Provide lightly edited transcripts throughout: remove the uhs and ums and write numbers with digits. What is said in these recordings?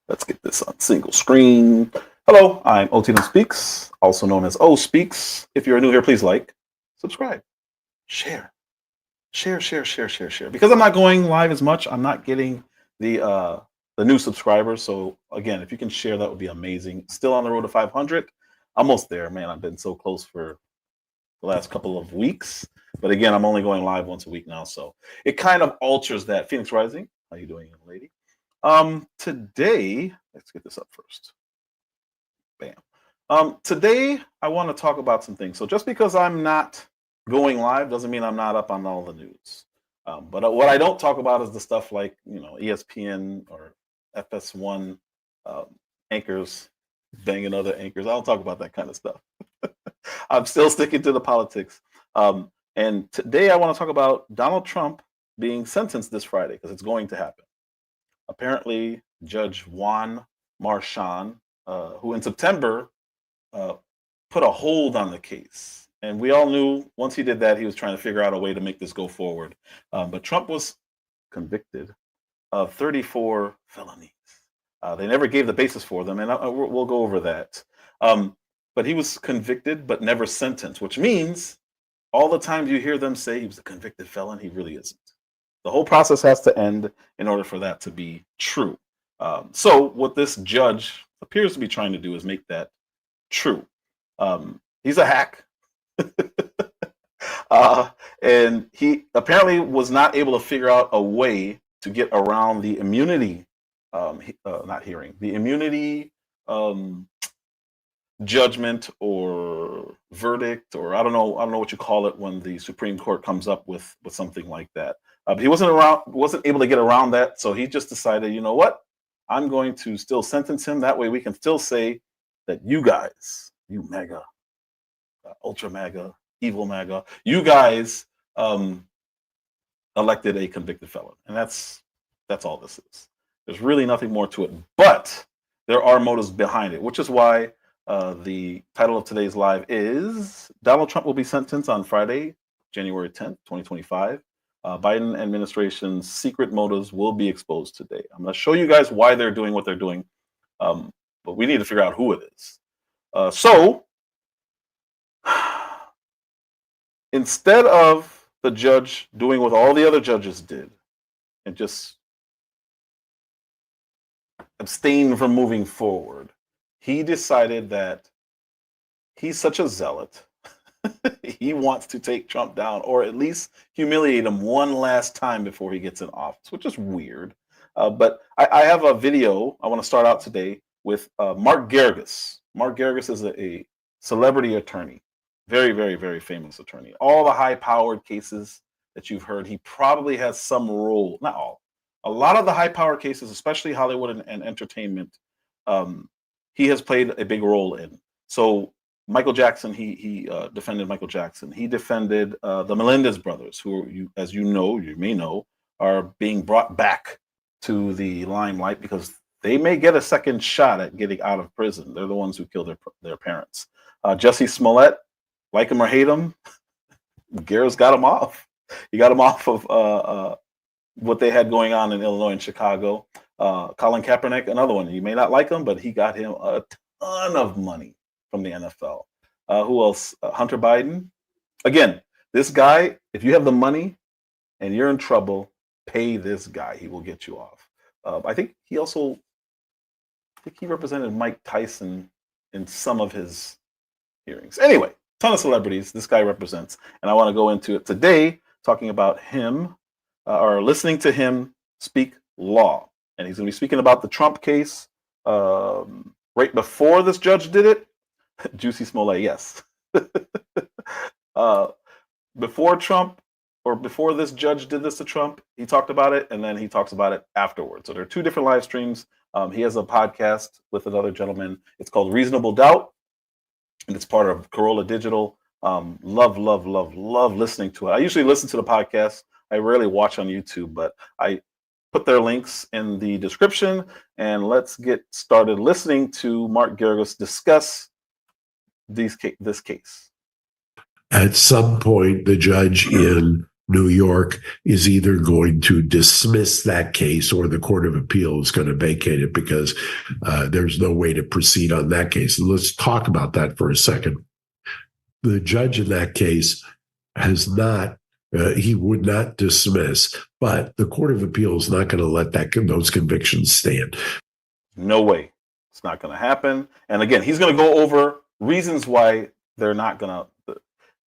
Let's get this on single screen. Hello, I'm OT Speaks, also known as OSpeaks. If you're new here, please like, subscribe, share. Because I'm not going live as much, I'm not getting the new subscribers. So again, if you can share, that would be amazing. Still on the road to 500. Almost there, man. I've been so close for the last couple of weeks. But again, I'm only going live once a week now. So it kind of alters that. Phoenix Rising, how you doing, young lady? Today, let's get this up first. Bam. Today, I want to talk about some things. So just because I'm not going live doesn't mean I'm not up on all the news. But what I don't talk about is the stuff like, ESPN or FS1 anchors banging other anchors. I don't talk about that kind of stuff. I'm still sticking to the politics. And today I want to talk about Donald Trump being sentenced this Friday, because it's going to happen. Apparently, Judge Juan Marchand, who in September put a hold on the case. And we all knew once he did that, he was trying to figure out a way to make this go forward. But Trump was convicted of 34 felonies. They never gave the basis for them, and we'll go over that. But he was convicted but never sentenced, which means all the times you hear them say he was a convicted felon, he really isn't. The whole process has to end in order for that to be true. So what this judge appears to be trying to do is make that true. He's a hack. And he apparently was not able to figure out a way to get around the immunity, the immunity judgment or verdict, or I don't know what you call it when the Supreme Court comes up with something like that. He wasn't able to get around that, so he just decided, you know what? I'm going to still sentence him. That way we can still say that you guys, you MAGA, ultra MAGA, evil MAGA, you guys elected a convicted felon. And that's all this is. There's really nothing more to it, but there are motives behind it, which is why the title of today's live is Donald Trump will be sentenced on Friday, January 10th, 2025. Biden administration's secret motives will be exposed today. I'm going to show you guys why they're doing what they're doing, but we need to figure out who it is. So instead of the judge doing what all the other judges did and just abstain from moving forward, he decided that he's such a zealot. He wants to take Trump down, or at least humiliate him one last time before he gets in office, which is weird. But I have a video I want to start out today with Mark Geragos. Mark Geragos is a celebrity attorney, very, very, very famous attorney. All the high-powered cases that you've heard, he probably has some role, not all, a lot of the high-powered cases, especially Hollywood and entertainment, he has played a big role in. So Michael Jackson, he defended Michael Jackson. He defended the Melendez brothers, who, as you may know, are being brought back to the limelight because they may get a second shot at getting out of prison. They're the ones who killed their parents. Jussie Smollett, like him or hate him, Garrett's got him off. He got him off of what they had going on in Illinois and Chicago. Colin Kaepernick, another one. You may not like him, but he got him a ton of money from the NFL. Who else? Hunter Biden. Again, this guy, if you have the money and you're in trouble, pay this guy. He will get you off. I think he represented Mike Tyson in some of his hearings. Anyway, ton of celebrities this guy represents. And I want to go into it today, talking about him or listening to him speak law. And he's going to be speaking about the Trump case right before this judge did it. Juicy Smollett, yes. Before Trump or before this judge did this to Trump, he talked about it, and then he talks about it afterwards. So there are two different live streams. He has a podcast with another gentleman. It's called Reasonable Doubt, and it's part of Corolla Digital. Love listening to it. I usually listen to the podcast. I rarely watch on YouTube, but I put their links in the description, and let's get started listening to Mark Geragos discuss this case. At some point, the judge in New York is either going to dismiss that case or the Court of Appeal is going to vacate it because there's no way to proceed on that case. And let's talk about that for a second. The judge in that case has not, he would not dismiss, but the Court of Appeal is not going to let those convictions stand. No way. It's not going to happen. And again, he's going to go over reasons why they're not going to.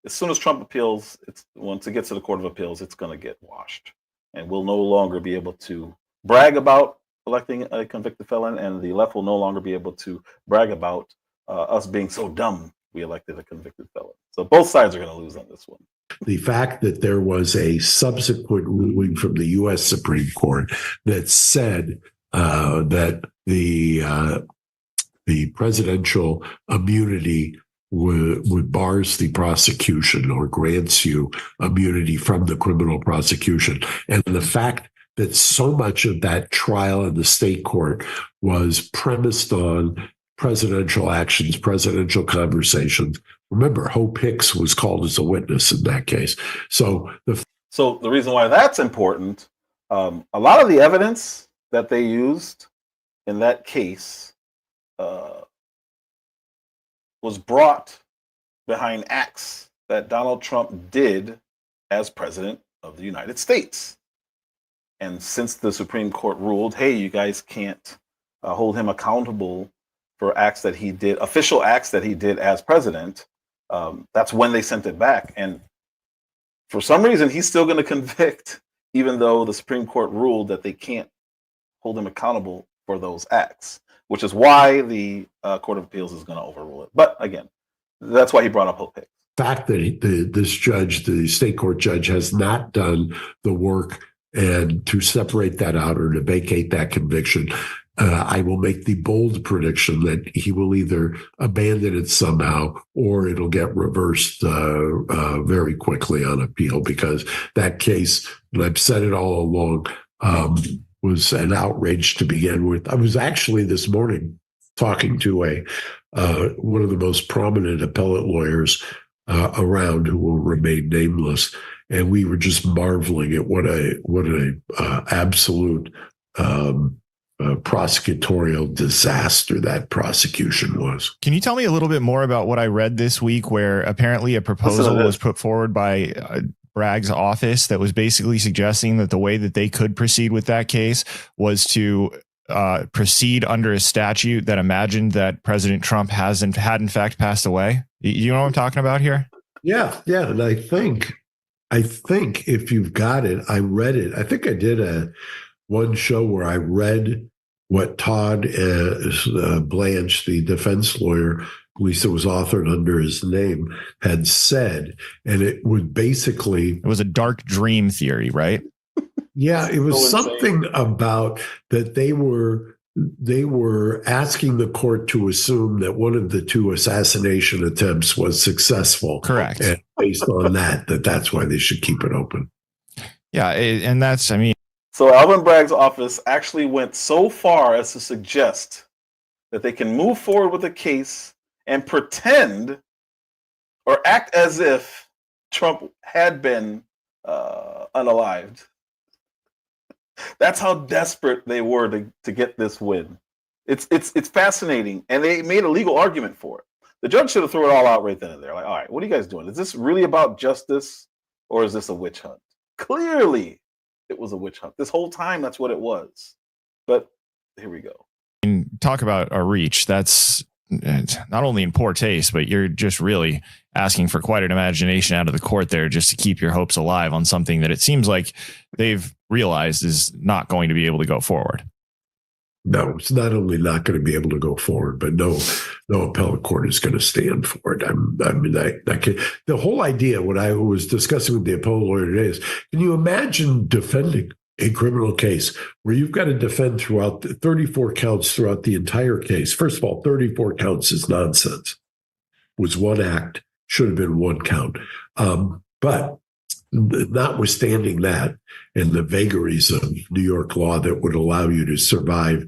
As soon as Trump appeals, once it gets to the Court of Appeals, it's going to get washed. And we'll no longer be able to brag about electing a convicted felon, and the left will no longer be able to brag about us being so dumb we elected a convicted felon. So both sides are going to lose on this one. The fact that there was a subsequent ruling from the U.S. Supreme Court that said that the presidential immunity would bars the prosecution or grants you immunity from the criminal prosecution. And the fact that so much of that trial in the state court was premised on presidential actions, presidential conversations. Remember, Hope Hicks was called as a witness in that case. So the reason why that's important, a lot of the evidence that they used in that case was brought behind acts that Donald Trump did as president of the United States. And since the Supreme Court ruled, hey, you guys can't hold him accountable for acts that he did, official acts that he did as president, that's when they sent it back. And for some reason, he's still going to convict, even though the Supreme Court ruled that they can't hold him accountable for those acts, which is why the Court of Appeals is going to overrule it. But again, that's why he brought up Hope Hicks. The fact that this judge, the state court judge, has not done the work and to separate that out or to vacate that conviction, I will make the bold prediction that he will either abandon it somehow or it'll get reversed very quickly on appeal, because that case, and I've said it all along, was an outrage to begin with. I was actually this morning talking to one of the most prominent appellate lawyers around, who will remain nameless, and we were just marveling at what a absolute prosecutorial disaster that prosecution was. Can you tell me a little bit more about what I read this week, where apparently a proposal was put forward by Bragg's office that was basically suggesting that the way that they could proceed with that case was to proceed under a statute that imagined that President Trump had in fact passed away? You know what I'm talking about here? Yeah. And I think if you've got it, I read it. I think I did one show where I read what Todd Blanche, the defense lawyer, at least it was authored under his name, had said, and it would basically... It was a dark dream theory, right? Yeah, it was something about that they were asking the court to assume that one of the two assassination attempts was successful. Correct. And based on that's why they should keep it open. Yeah, and that's, I mean... So Alvin Bragg's office actually went so far as to suggest that they can move forward with a case and pretend or act as if Trump had been unalived. That's how desperate they were to get this win. It's fascinating, and they made a legal argument for it. The judge should have thrown it all out right then and there. Like, all right, what are you guys doing? Is this really about justice, or is this a witch hunt? Clearly, it was a witch hunt. This whole time, that's what it was. But here we go. And talk about a reach. That's not only in poor taste, but you're just really asking for quite an imagination out of the court there just to keep your hopes alive on something that it seems like they've realized is not going to be able to go forward. No, it's not only not going to be able to go forward, but no appellate court is going to stand for it. The whole idea, what I was discussing with the appellate lawyer today is, can you imagine defending a criminal case where you've got to defend throughout the 34 counts throughout the entire case? First of all, 34 counts is nonsense. It was one act, should have been one count. But notwithstanding that and the vagaries of New York law that would allow you to survive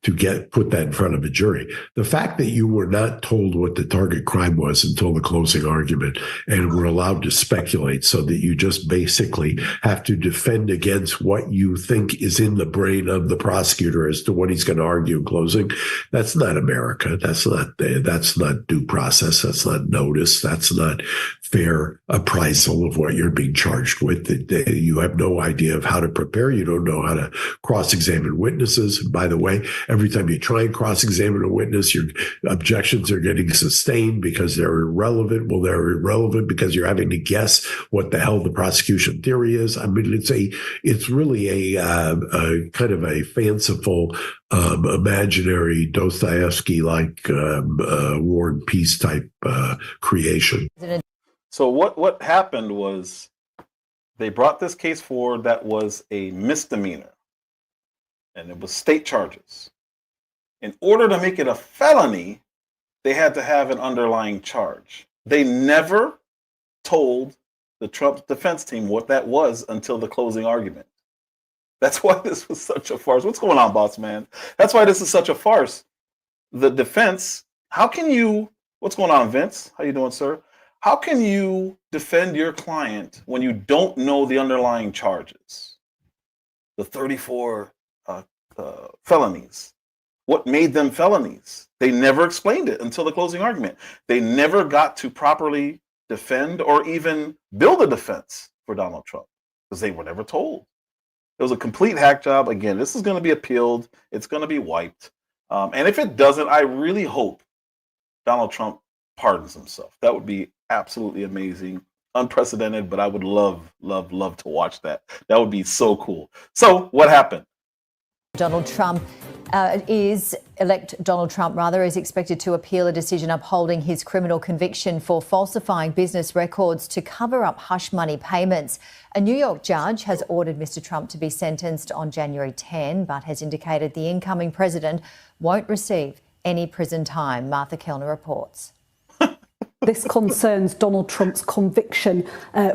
to put that in front of a jury, the fact that you were not told what the target crime was until the closing argument and were allowed to speculate, so that you just basically have to defend against what you think is in the brain of the prosecutor as to what he's going to argue in closing, that's not America. That's not due process. That's not notice. That's not fair appraisal of what you're being charged with. You have no idea of how to prepare. You don't know how to cross-examine witnesses. By the way, every time you try and cross-examine a witness, your objections are getting sustained because they're irrelevant. Well, they're irrelevant because you're having to guess what the hell the prosecution theory is. I mean, it's really a kind of a fanciful, imaginary Dostoevsky-like War and Peace type creation. So what happened was they brought this case forward that was a misdemeanor, and it was state charges. In order to make it a felony, they had to have an underlying charge. They never told the Trump defense team what that was until the closing argument. That's why this was such a farce. What's going on, boss man? That's why this is such a farce. The defense, what's going on, Vince? How you doing, sir? How can you defend your client when you don't know the underlying charges? The 34 felonies. What made them felonies? They never explained it until the closing argument. They never got to properly defend or even build a defense for Donald Trump because they were never told. It was a complete hack job. Again, this is going to be appealed. It's going to be wiped. And if it doesn't, I really hope Donald Trump pardons himself. That would be absolutely amazing, unprecedented, but I would love to watch that. That would be so cool. So what happened? Donald Trump is expected to appeal a decision upholding his criminal conviction for falsifying business records to cover up hush money payments. A New York judge has ordered Mr. Trump to be sentenced on January 10, but has indicated the incoming president won't receive any prison time. Martha Kellner reports. This concerns Donald Trump's conviction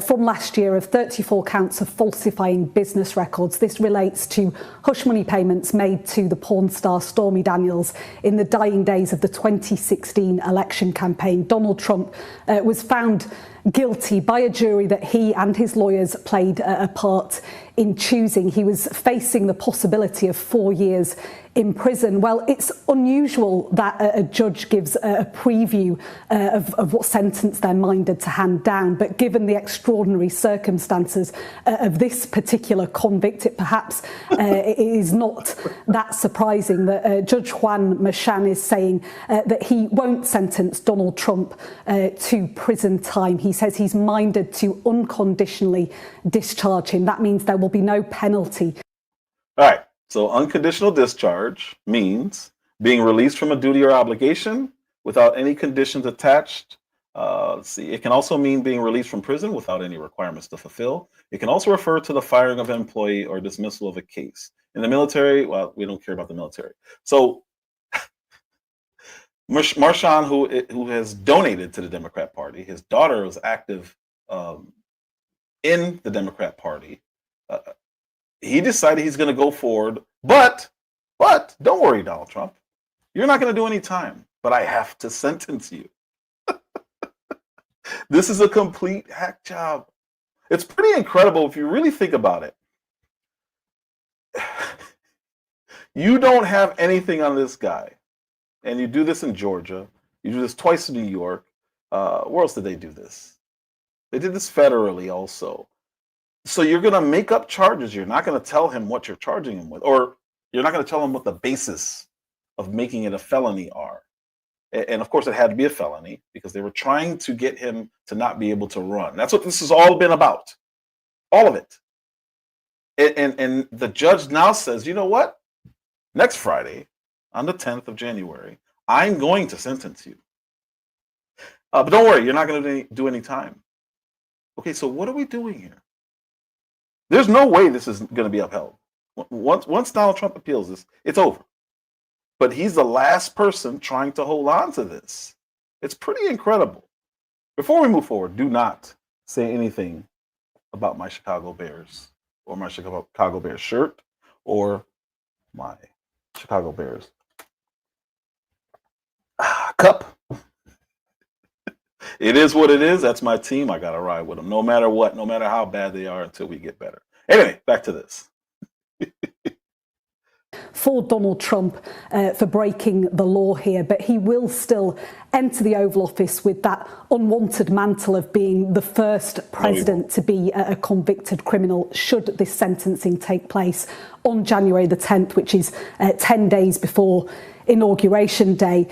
from last year of 34 counts of falsifying business records. This relates to hush money payments made to the porn star Stormy Daniels in the dying days of the 2016 election campaign. Donald Trump was found guilty by a jury that he and his lawyers played a part in choosing. He was facing the possibility of 4 years in prison. Well, it's unusual that a judge gives a preview of what sentence they're minded to hand down, but given the extraordinary circumstances of this particular convict, it perhaps it is not that surprising that Judge Juan Merchan is saying that he won't sentence Donald Trump to prison time. He says he's minded to unconditionally discharge him. That means there will be no penalty. All right. So unconditional discharge means being released from a duty or obligation without any conditions attached. Let's see. It can also mean being released from prison without any requirements to fulfill. It can also refer to the firing of an employee or dismissal of a case. In the military, well, we don't care about the military. So Merchan, who has donated to the Democrat Party, his daughter was active in the Democrat Party. He decided he's going to go forward, but don't worry, Donald Trump, you're not going to do any time, but I have to sentence you. This is a complete hack job. It's pretty incredible if you really think about it. You don't have anything on this guy, and you do this in Georgia. You do this twice in New York. Where else did they do this? They did this federally also. So you're going to make up charges. You're not going to tell him what you're charging him with, or you're not going to tell him what the basis of making it a felony are. And of course, it had to be a felony because they were trying to get him to not be able to run. That's what this has all been about. All of it. And the judge now says, you know what? Next Friday, on the 10th of January, I'm going to sentence you. But don't worry, you're not going to do any time. Okay, so what are we doing here? There's no way this is going to be upheld. Once Donald Trump appeals this, it's over. But he's the last person trying to hold on to this. It's pretty incredible. Before we move forward, do not say anything about my Chicago Bears or my Chicago Bears shirt or my Chicago Bears cup. It is what it is. That's my team. I got to ride with them no matter what, no matter how bad they are until we get better. Anyway, back to this. For Donald Trump for breaking the law here, but he will still enter the Oval Office with that unwanted mantle of being the first president to be a convicted criminal should this sentencing take place on January the 10th, which is 10 days before Inauguration Day.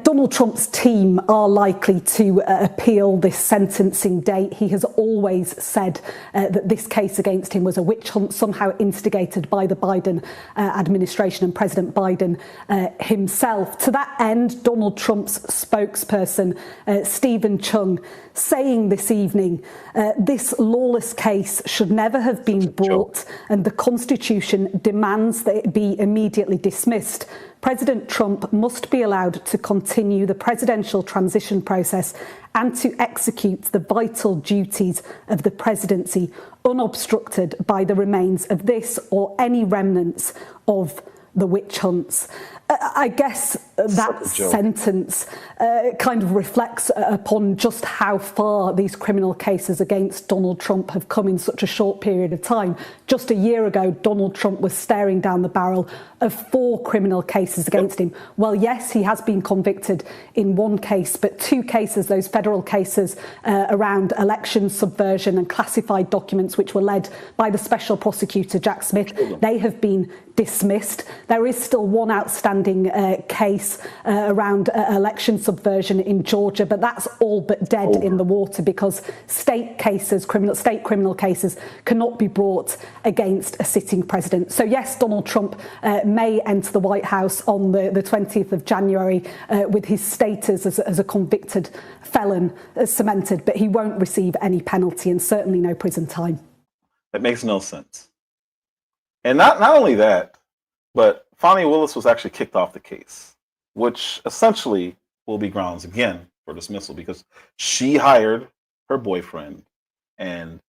Donald Trump's team are likely to appeal this sentencing date. He has always said that this case against him was a witch hunt, somehow instigated by the Biden administration and President Biden himself. To that end, Donald Trump's spokesperson, Stephen Chung, saying this evening, this lawless case should never have been brought, and the Constitution demands that it be immediately dismissed. President Trump must be allowed to continue the presidential transition process and to execute the vital duties of the presidency unobstructed by the remains of this or any remnants of the witch hunts. I guess that sentence kind of reflects upon just how far these criminal cases against Donald Trump have come in such a short period of time. Just a year ago, Donald Trump was staring down the barrel of 4 criminal cases against him. Well, yes, he has been convicted in one case, but 2 cases, those federal cases around election subversion and classified documents, which were led by the special prosecutor, Jack Smith, they have been dismissed. There is still one outstanding case around election subversion in Georgia, but that's all but dead in the water because state criminal cases cannot be brought against a sitting president. So yes, Donald Trump may enter the White House on the 20th of January with his status as a convicted felon cemented, but he won't receive any penalty and certainly no prison time. That makes no sense. And not only that, but Fani Willis was actually kicked off the case, which essentially will be grounds again for dismissal because she hired her boyfriend and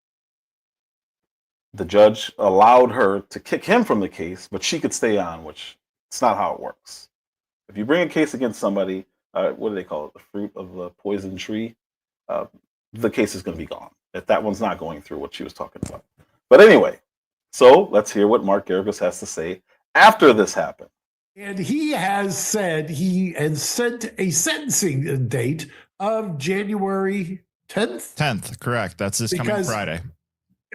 the judge allowed her to kick him from the case, but she could stay on, which it's not how it works. If you bring a case against somebody, what do they call it? The fruit of the poison tree. The case is going to be gone. If that one's not going through what she was talking about. But anyway, so let's hear what Mark Geragos has to say after this happened. And he has said he has sent a sentencing date of January 10th? 10th, correct. That's this coming Friday.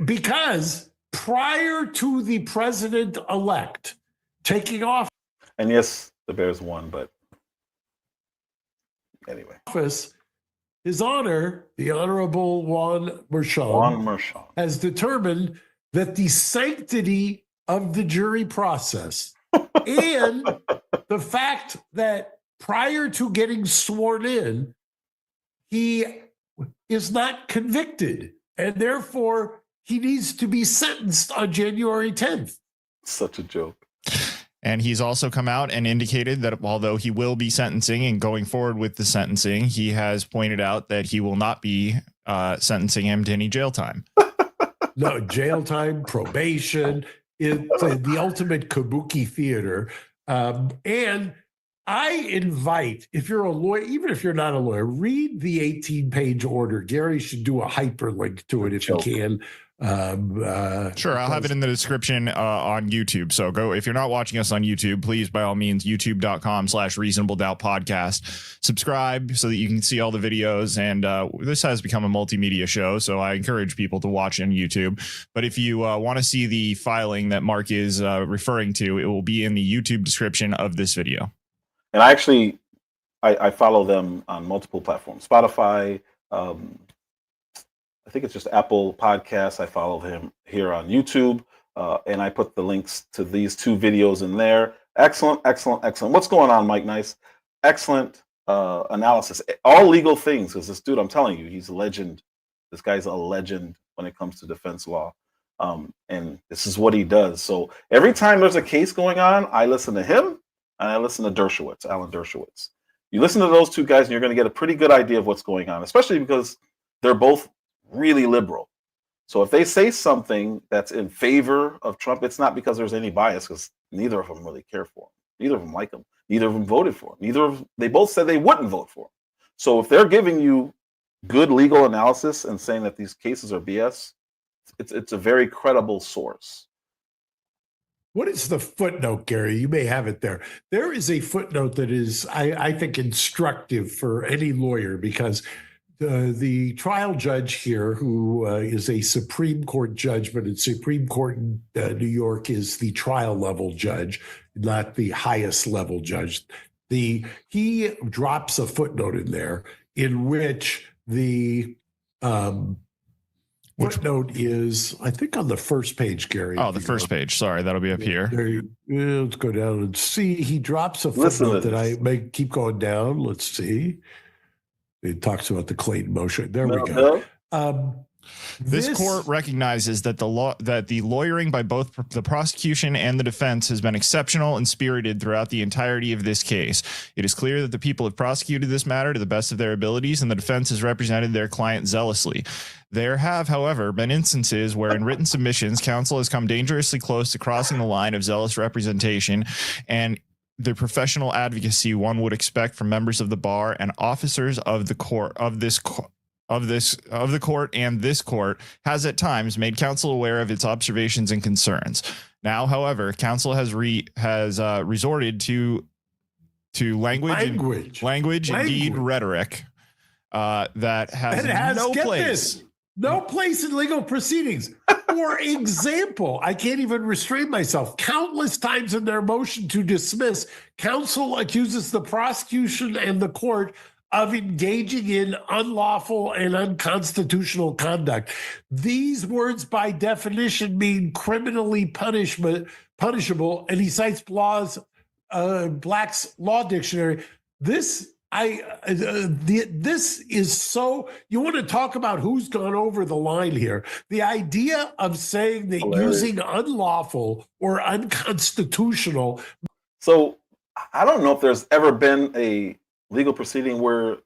Because prior to the president-elect taking office, and yes, the Bears won, but anyway. His Honor, the Honorable Juan Merchan, has determined that the sanctity of the jury process and the fact that prior to getting sworn in, he is not convicted, and therefore he needs to be sentenced on January 10th. Such a joke. And he's also come out and indicated that although he will be sentencing and going forward with the sentencing, he has pointed out that he will not be sentencing him to any jail time. No, jail time, probation, it's the ultimate kabuki theater. And I invite, if you're a lawyer, even if you're not a lawyer, read the 18-page order. Gary should do a hyperlink to it if you can. Sure, I'll have it in the description on YouTube. So go, if you're not watching us on YouTube, please, by all means, youtube.com/reasonable doubt podcast. Subscribe so that you can see all the videos. And this has become a multimedia show, so I encourage people to watch on YouTube. But if you want to see the filing that Mark is referring to, it will be in the YouTube description of this video. And I follow them on multiple platforms, Spotify, I think it's just Apple Podcasts. I follow him here on YouTube, and I put the links to these 2 videos in there. Excellent, excellent, excellent. What's going on, Mike Nice? Excellent analysis. All legal things, because this dude, I'm telling you, he's a legend. This guy's a legend when it comes to defense law, and this is what he does. So every time there's a case going on, I listen to him, and I listen to Dershowitz, Alan Dershowitz. You listen to those 2 guys, and you're going to get a pretty good idea of what's going on, especially because they're both really liberal. So if they say something that's in favor of Trump, it's not because there's any bias, because neither of them really care for him. Neither of them like him. Neither of them voted for him. They both said they wouldn't vote for him. So if they're giving you good legal analysis and saying that these cases are BS, it's a very credible source. What is the footnote, Gary? You may have it there. There is a footnote that is, I think, instructive for any lawyer, because the trial judge here, who is a Supreme Court judge, but in Supreme Court in New York is the trial level judge, not the highest level judge. He drops a footnote in there in which the footnote is, I think, on the first page, Gary. Oh, the first page. Sorry, that'll be up here. Let's go down and see. He drops a footnote that I may keep going down. Let's see. It talks about the Clayton motion. There we go. This court recognizes that the lawyering by both the prosecution and the defense has been exceptional and spirited throughout the entirety of this case. It is clear that the people have prosecuted this matter to the best of their abilities, and the defense has represented their client zealously. There have, however, been instances where in written submissions, counsel has come dangerously close to crossing the line of zealous representation and the professional advocacy one would expect from members of the bar and officers of the court of the court, and this court has at times made counsel aware of its observations and concerns. Now, however, counsel has resorted to language, indeed rhetoric that has no place. No place in legal proceedings. For example, I can't even restrain myself. Countless times in their motion to dismiss, counsel accuses the prosecution and the court of engaging in unlawful and unconstitutional conduct. These words, by definition, mean criminally punishable, and he cites Black's Law Dictionary. This is so, you want to talk about who's gone over the line here. The idea of saying that using unlawful or unconstitutional. So I don't know if there's ever been a legal proceeding where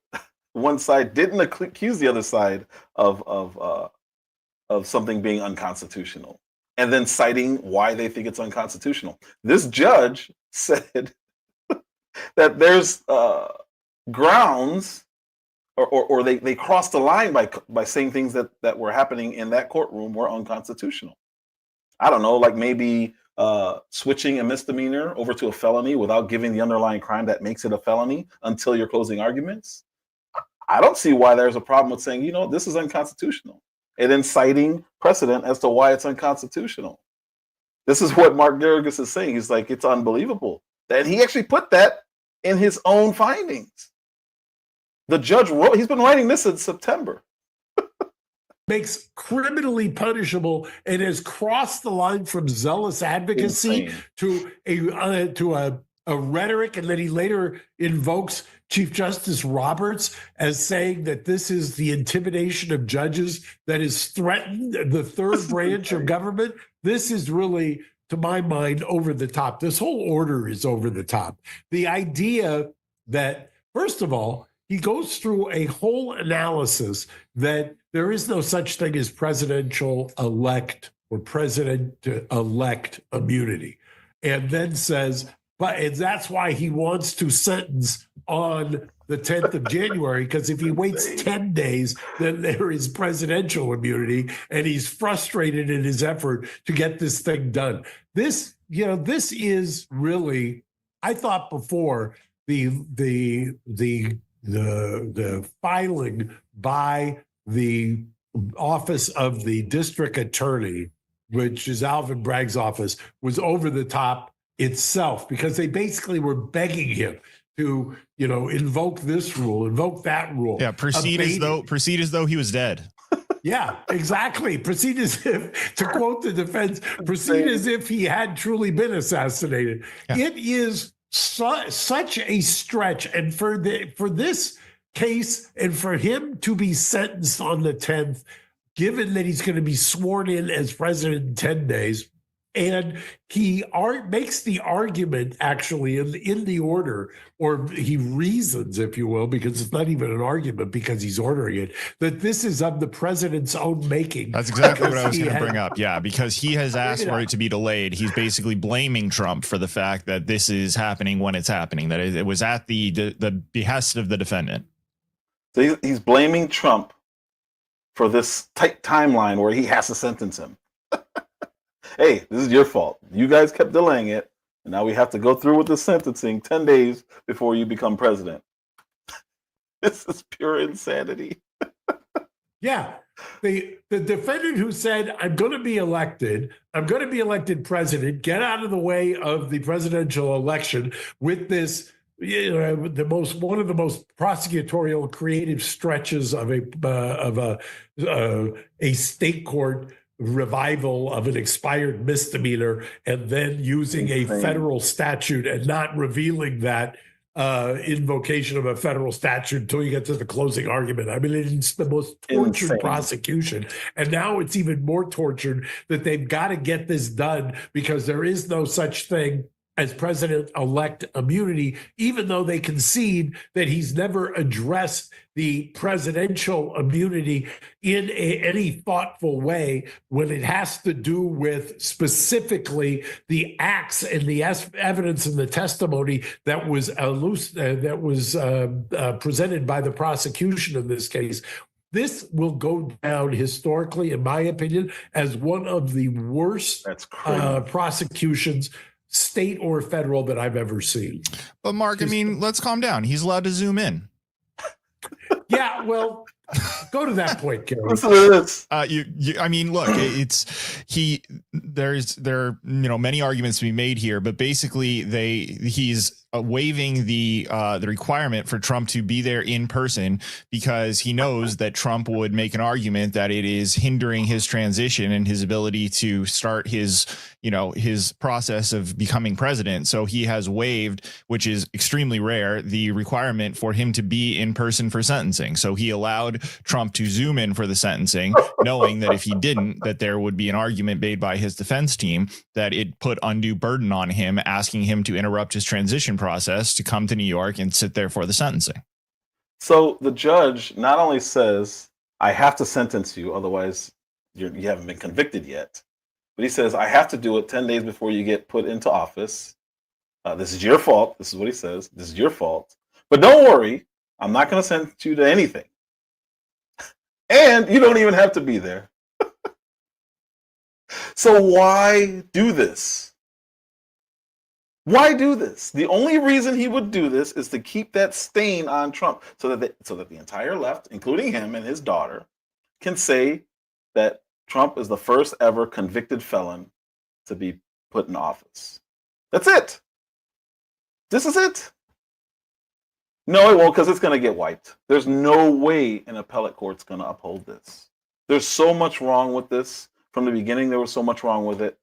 one side didn't accuse the other side of something being unconstitutional and then citing why they think it's unconstitutional. This judge said that there's grounds, or they crossed the line by saying things that were happening in that courtroom were unconstitutional. I don't know, like maybe switching a misdemeanor over to a felony without giving the underlying crime that makes it a felony until your closing arguments. I don't see why there's a problem with saying, this is unconstitutional, and then citing precedent as to why it's unconstitutional. This is what Mark Geragos is saying. He's like, it's unbelievable that he actually put that in his own findings. The judge wrote, he's been writing this in September. Makes criminally punishable and has crossed the line from zealous advocacy to a rhetoric, and then he later invokes Chief Justice Roberts as saying that this is the intimidation of judges that has threatened the third branch of government. This is really, to my mind, over the top. This whole order is over the top. The idea that, first of all, he goes through a whole analysis that there is no such thing as presidential elect or president-elect immunity, and then says and that's why he wants to sentence on the 10th of January, because if he waits 10 days, then there is presidential immunity, and he's frustrated in his effort to get this thing done. This is really, I thought before, the filing by the office of the district attorney, which is Alvin Bragg's office, was over the top itself, because they basically were begging him to, invoke this rule, invoke that rule. Yeah, proceed as though he was dead. Yeah, exactly. Proceed as if, to quote the defense, proceed as if he had truly been assassinated. Yeah. It is such a stretch, and for this case, and for him to be sentenced on the 10th, given that he's going to be sworn in as president in 10 days. And he makes the argument, actually, in the order, or he reasons, if you will, because it's not even an argument because he's ordering it, that this is of the president's own making. That's exactly what I was going to bring up. Yeah, because he has asked for it to be delayed. He's basically blaming Trump for the fact that this is happening when it's happening, that it was at the behest of the defendant. So he's blaming Trump for this tight timeline where he has to sentence him. Hey, this is your fault. You guys kept delaying it, and now we have to go through with the sentencing 10 days before you become president. This is pure insanity. Yeah. The defendant who said, I'm going to be elected president, get out of the way of the presidential election with this, one of the most prosecutorial creative stretches of a state court revival of an expired misdemeanor, and then using a federal statute and not revealing that invocation of a federal statute until you get to the closing argument. I mean, it's the most tortured prosecution. And now it's even more tortured that they've got to get this done because there is no such thing as president-elect immunity, even though they concede that he's never addressed the presidential immunity in any thoughtful way when it has to do with specifically the acts and the evidence and the testimony that was presented by the prosecution in this case. This will go down historically, in my opinion, as one of the worst prosecutions, state or federal, that I've ever seen. But Mark, I mean, let's calm down. He's allowed to zoom in. Yeah, well, go to that point, Gary. I mean, look, there are many arguments to be made here, but basically he's waiving the requirement for Trump to be there in person because he knows that Trump would make an argument that it is hindering his transition and his ability to start his process of becoming president. So he has waived, which is extremely rare, the requirement for him to be in person for sentencing. So he allowed Trump to zoom in for the sentencing, knowing that if he didn't, that there would be an argument made by his defense team that it put undue burden on him, asking him to interrupt his transition process to come to New York and sit there for the sentencing. So the judge not only says, I have to sentence you, otherwise you haven't been convicted yet, but he says, I have to do it 10 days before you get put into office. This is your fault. This is what he says. This is your fault. But don't worry, I'm not going to sentence you to anything. And you don't even have to be there. So why do this? Why do this? The only reason he would do this is to keep that stain on Trump so that the entire left, including him and his daughter, can say that Trump is the first ever convicted felon to be put in office. That's it. This is it. No, it won't, because it's going to get wiped. There's no way an appellate court's going to uphold this. There's so much wrong with this. From the beginning, there was so much wrong with it.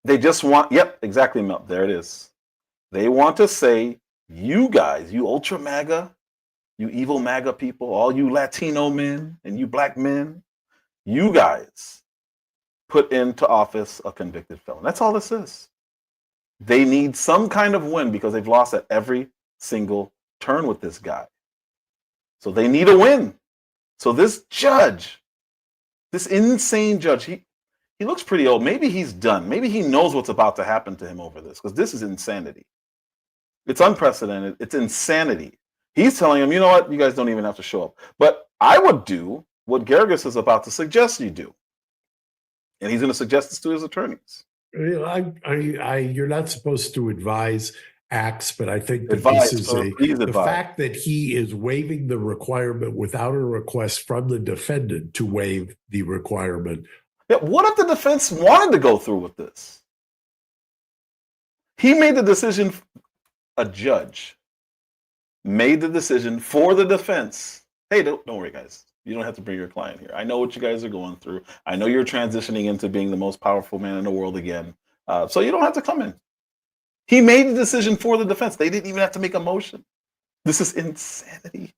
They just want, yep, exactly, Mel. There it is. They want to say, you guys, you ultra MAGA, you evil MAGA people, all you Latino men and you black men, you guys put into office a convicted felon. That's all this is. They need some kind of win because they've lost at every single turn with this guy. So they need a win. So this judge, this insane judge, he looks pretty old. Maybe he's done. Maybe he knows what's about to happen to him over this, because this is insanity. It's unprecedented. It's insanity. He's telling him, you know what? You guys don't even have to show up. But I would do what Gerges is about to suggest you do. And he's going to suggest this to his attorneys. You're not supposed to advise acts, but I think that Advise, this is the fact that he is waiving the requirement without a request from the defendant to waive the requirement. Yeah, what if the defense wanted to go through with this? He made the decision. A judge made the decision for the defense. Hey, don't worry, guys. You don't have to bring your client here. I know what you guys are going through. I know you're transitioning into being the most powerful man in the world again. So you don't have to come in. He made the decision for the defense. They didn't even have to make a motion. This is insanity.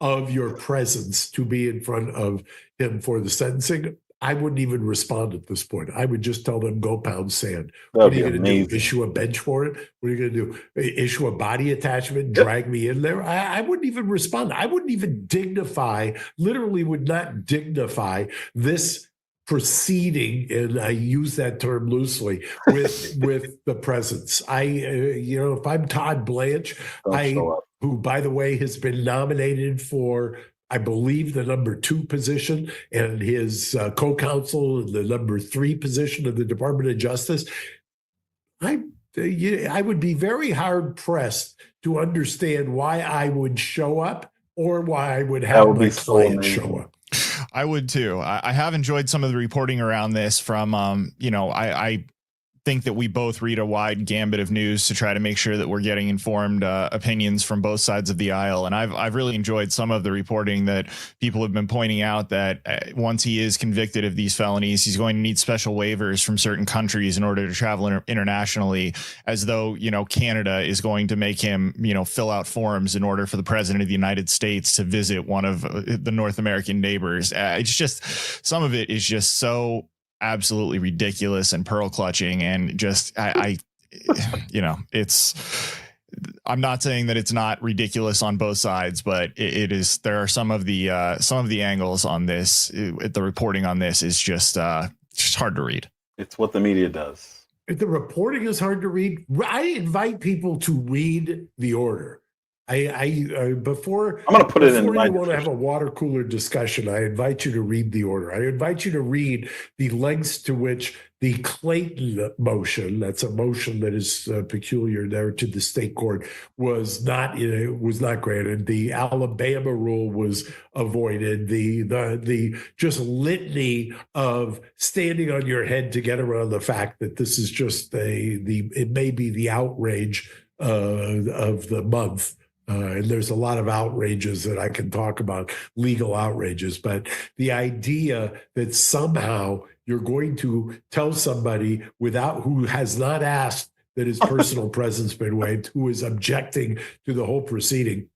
Of your presence to be in front of him for the sentencing, I wouldn't even respond at this point. I would just tell them, go pound sand. What are you going to do? Issue a bench for it? What are you going to do? Issue a body attachment, drag me in there? I wouldn't even respond. I wouldn't even dignify, literally would not dignify this proceeding, and I use that term loosely, with the presence. If I'm Todd Blanche, who, by the way, has been nominated for, I believe, the number 2 position, and his co-counsel in the number 3 position of the Department of Justice, I would be very hard pressed to understand why I would show up or why I would have my client show up. I would too. I have enjoyed some of the reporting around this from, I think that we both read a wide gambit of news to try to make sure that we're getting informed opinions from both sides of the aisle. And I've really enjoyed some of the reporting that people have been pointing out that once he is convicted of these felonies, he's going to need special waivers from certain countries in order to travel internationally, as though, Canada is going to make him, fill out forms in order for the president of the United States to visit one of the North American neighbors. It's just, some of it is just so absolutely ridiculous and pearl clutching, and just I'm not saying that it's not ridiculous on both sides, but it is. There are some of the angles on this. The reporting on this is just hard to read. It's what the media does. The reporting is hard to read. I invite people to read the order. Before I'm going to put it in. Before you want to have a water cooler discussion, I invite you to read the order. I invite you to read the lengths to which the Clayton motion, that's a motion that is peculiar there to the state court, was not granted. The Alabama rule was avoided. The just litany of standing on your head to get around the fact that this is just it may be the outrage of the month. And there's a lot of outrages that I can talk about, legal outrages, but the idea that somehow you're going to tell somebody who has not asked that his personal presence been waived, who is objecting to the whole proceeding.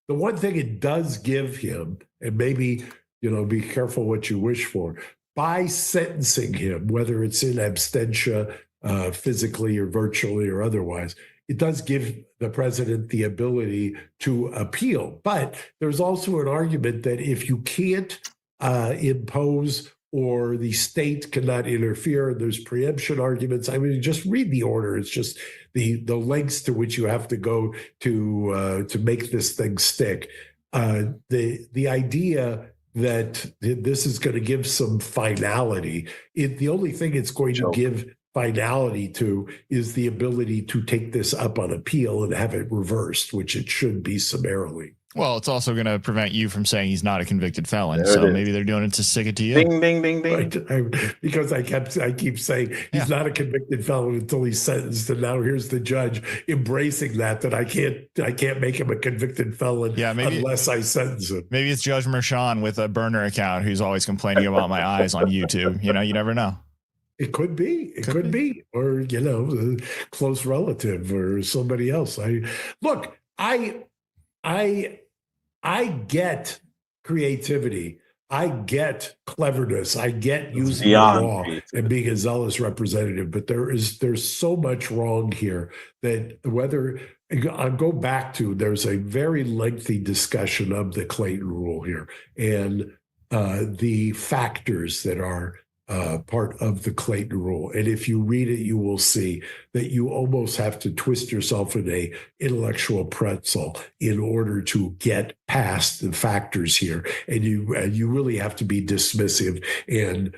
The one thing it does give him, and maybe, be careful what you wish for, by sentencing him, whether it's in absentia, physically or virtually or otherwise, it does give the president the ability to appeal. But there's also an argument that if you can't impose, or the state cannot interfere, there's preemption arguments. I mean, just read the order. It's just the lengths to which you have to go to make this thing stick. The idea that this is going to give some finality, the only thing it's going to give finality to is the ability to take this up on appeal and have it reversed, which it should be summarily. Well, it's also going to prevent you from saying he's not a convicted felon. So maybe they're doing it to stick it to you. Ding, ding, ding, ding. Because I keep saying he's not a convicted felon until he's sentenced, and now here's the judge embracing that I can't make him a convicted felon unless I sentence him. Maybe it's Judge Mershon with a burner account who's always complaining about my eyes on YouTube. You never know. It could be. It could be. Or, a close relative or somebody else. I get creativity. I get cleverness. I get using the law and being a zealous representative. But there's so much wrong here that I'll go back to, there's a very lengthy discussion of the Clayton rule here and the factors that are part of the Clayton rule. And if you read it, you will see that you almost have to twist yourself in a intellectual pretzel in order to get past the factors here. And you really have to be dismissive. And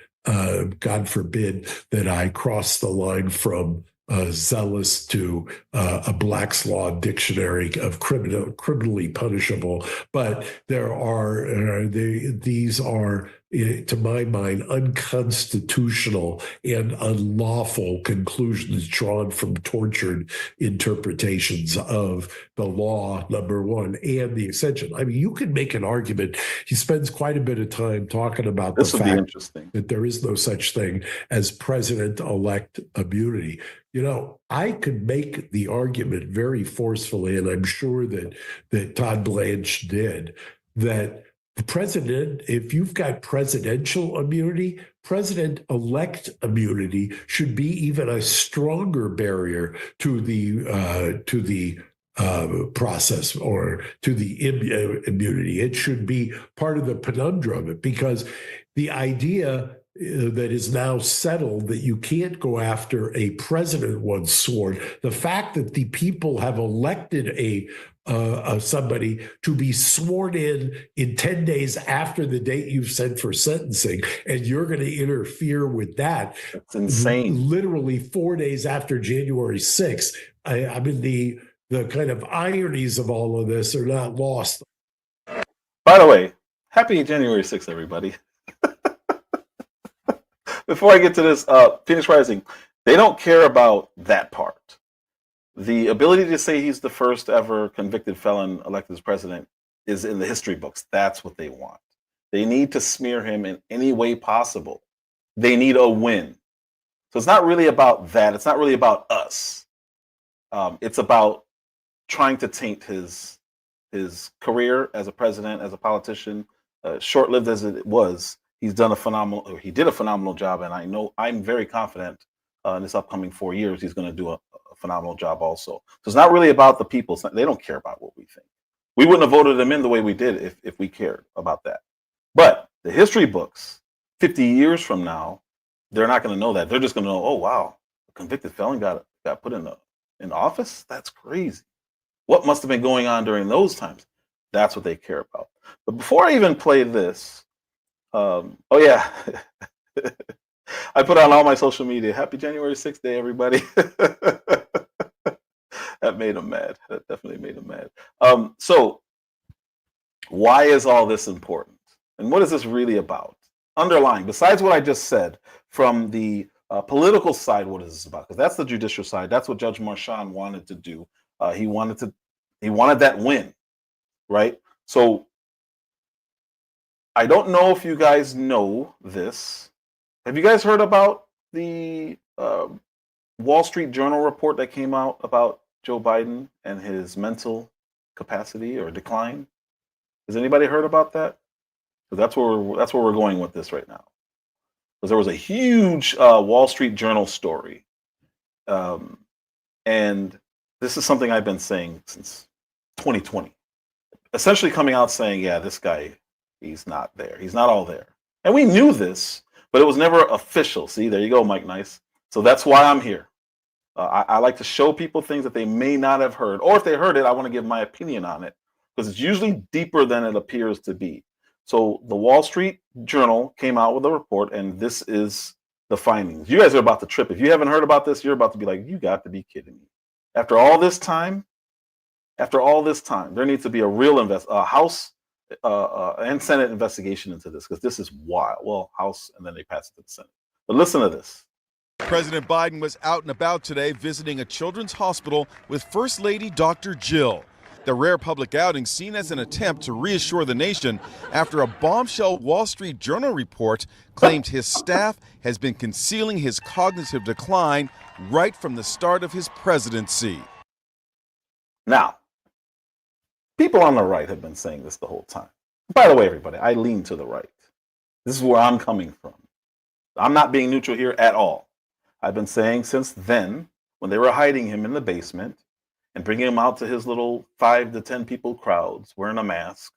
God forbid that I cross the line from zealous to a Black's Law dictionary of criminally punishable. But there are these are, to my mind, unconstitutional and unlawful conclusions drawn from tortured interpretations of the law, number one, and the extension. I mean, you can make an argument. He spends quite a bit of time talking about This the would be fact interesting. that there is no such thing as president-elect immunity. You know, I could make the argument very forcefully, and I'm sure that Todd Blanche did, that the president, if you've got presidential immunity, president-elect immunity should be even a stronger barrier to the process or to the immunity. It should be part of the conundrum, because the idea that is now settled that you can't go after a president once sworn, the fact that the people have elected somebody to be sworn in 10 days after the date you've set for sentencing, and you're going to interfere with that. It's insane. Literally 4 days after January 6th. I mean, the kind of ironies of all of this are not lost. By the way, happy January 6th, everybody. Before I get to this, Phoenix Rising, they don't care about that part. The ability to say he's the first ever convicted felon elected as president is in the history books. That's what they want. They need to smear him in any way possible. They need a win. So it's not really about that. It's not really about us. It's about trying to taint his career as a president, as a politician, short-lived as it was. He did a phenomenal job, and I'm very confident in this upcoming 4 years he's going to do a phenomenal job also. So it's not really about the people. They don't care about what we think. We wouldn't have voted him in the way we did if we cared about that. But the history books, 50 years from now, they're not going to know that. They're just going to know, oh wow, a convicted felon got put in office. That's crazy. What must have been going on during those times? That's what they care about. But before I even play this. Oh yeah, I put on all my social media. Happy January 6th day, everybody. That made him mad. That definitely made him mad. So why is all this important? And what is this really about? Underlying, besides what I just said, from the political side, what is this about? Because that's the judicial side. That's what Judge Marchand wanted to do. He wanted that win, right? So I don't know if you guys know this. Have you guys heard about the Wall Street Journal report that came out about Joe Biden and his mental capacity or decline? Has anybody heard about that? So that's where we're going with this right now. Because there was a huge Wall Street Journal story, and this is something I've been saying since 2020. Essentially coming out saying, yeah, this guy, he's not there. He's not all there. And we knew this, but it was never official. See, there you go, Mike Nice. So that's why I'm here. I like to show people things that they may not have heard. Or if they heard it, I want to give my opinion on it. Because it's usually deeper than it appears to be. So the Wall Street Journal came out with a report, and this is the findings. You guys are about to trip. If you haven't heard about this, you're about to be like, you got to be kidding me. After all this time, there needs to be a real House and Senate investigation into this, because this is wild. Well, House, and then they pass it to the Senate. But listen to this. President Biden was out and about today visiting a children's hospital with First Lady Dr. Jill. The rare public outing seen as an attempt to reassure the nation after a bombshell Wall Street Journal report claimed his staff has been concealing his cognitive decline right from the start of his presidency. Now, people on the right have been saying this the whole time. By the way, everybody, I lean to the right. This is where I'm coming from. I'm not being neutral here at all. I've been saying since then, when they were hiding him in the basement and bringing him out to his little 5 to 10 people crowds wearing a mask,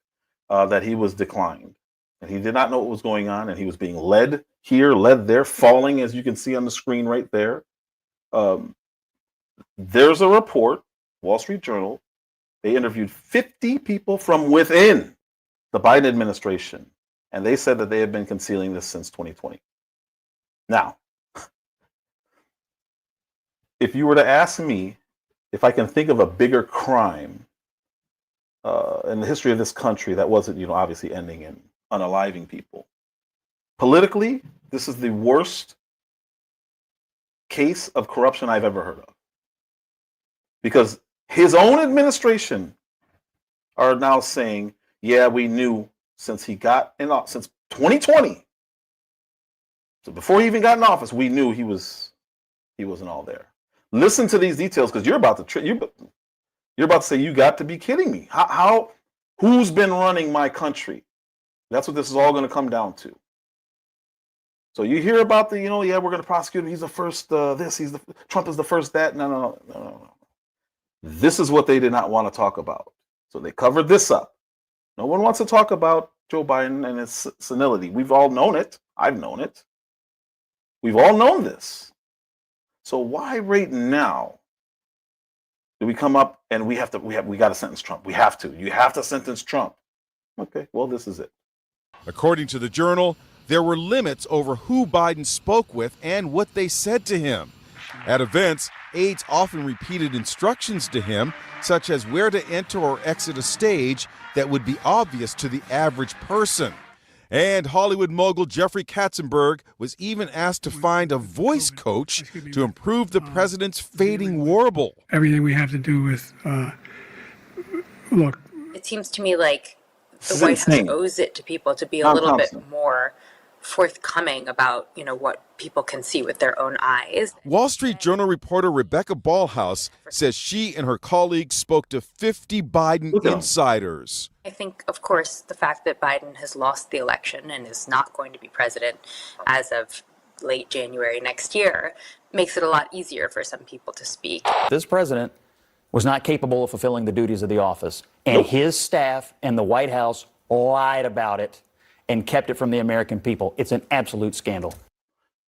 that he was declined. And he did not know what was going on, and he was being led here, led there, falling, as you can see on the screen right there. There's a report, Wall Street Journal. They interviewed 50 people from within the Biden administration, and they said that they have been concealing this since 2020. Now, if you were to ask me if I can think of a bigger crime in the history of this country that wasn't, obviously ending in unaliving people, politically, this is the worst case of corruption I've ever heard of. Because his own administration are now saying, yeah, we knew since he got in office, since 2020. So before he even got in office, we knew he wasn't all there. Listen to these details, because you're about to say, you got to be kidding me. Who's been running my country? That's what this is all going to come down to. So you hear about we're going to prosecute him. He's the first this. Trump is the first that. No. This is what they did not want to talk about. So they covered this up. No one wants to talk about Joe Biden and his senility. We've all known it. I've known it. We've all known this. So why right now do we come up and we got to sentence Trump? We have to. You have to sentence Trump. Okay, well, this is it. According to the Journal, there were limits over who Biden spoke with and what they said to him. At events, aides often repeated instructions to him, such as where to enter or exit a stage that would be obvious to the average person. And Hollywood mogul Jeffrey Katzenberg was even asked to find a voice coach to improve the president's fading warble. Everything we have to do with, look. It seems to me like the White House owes it to people to be a little bit more forthcoming about, what people can see with their own eyes. Wall Street Journal reporter Rebecca Ballhaus says she and her colleagues spoke to 50 Biden insiders. I think, of course, the fact that Biden has lost the election and is not going to be president as of late January next year makes it a lot easier for some people to speak. This president was not capable of fulfilling the duties of the office, and his staff and the White House lied about it and kept it from the American people. It's an absolute scandal.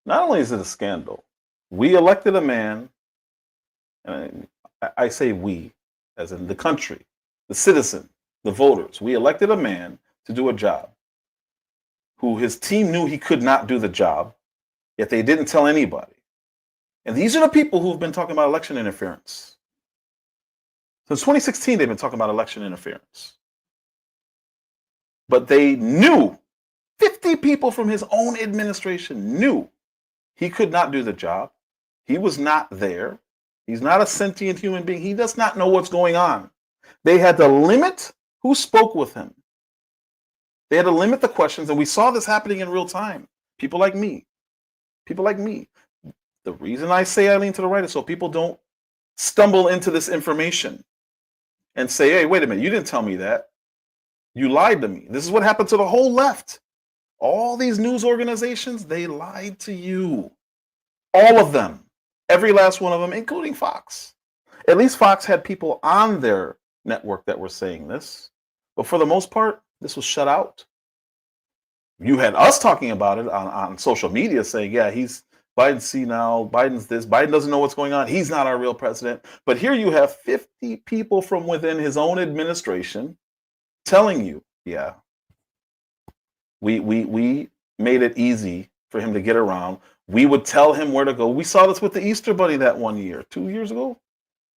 Not only is it a scandal, we elected a man, and I say we, as in the country, the citizen, the voters. We elected a man to do a job who his team knew he could not do the job, yet they didn't tell anybody. And these are the people who've been talking about election interference. Since 2016, they've been talking about election interference. But they knew, 50 people from his own administration knew he could not do the job. He was not there. He's not a sentient human being. He does not know what's going on. They had to limit who spoke with him. They had to limit the questions, and we saw this happening in real time. People like me. The reason I say I lean to the right is so people don't stumble into this information and say, hey, wait a minute, you didn't tell me that. You lied to me. This is what happened to the whole left. All these news organizations, they lied to you. All of them. Every last one of them, including Fox. At least Fox had people on their network that were saying this. But for the most part, this was shut out. You had us talking about it on social media saying, yeah, Biden's senile, Biden's this, Biden doesn't know what's going on. He's not our real president. But here you have 50 people from within his own administration telling you, yeah, we made it easy for him to get around. We would tell him where to go. We saw this with the Easter Bunny that 1 year, 2 years ago,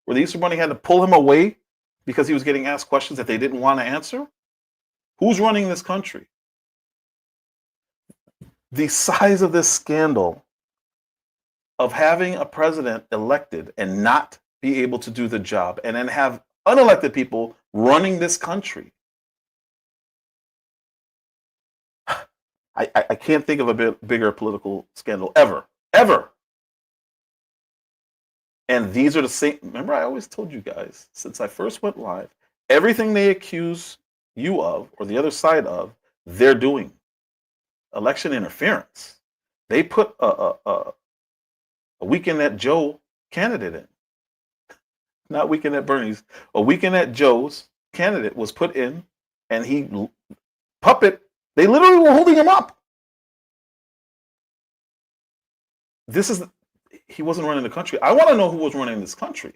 where the Easter Bunny had to pull him away because he was getting asked questions that they didn't want to answer. Who's running this country? The size of this scandal of having a president elected and not be able to do the job, and then have unelected people running this country. I can't think of a bigger political scandal ever. And these are the same. Remember, I always told you guys, since I first went live, everything they accuse you of, or the other side of, they're doing. Election interference. They put a Weekend at Joe candidate in. Not Weekend at Bernie's. A Weekend at Joe's candidate was put in, and they literally were holding him up. he wasn't running the country. I want to know who was running this country.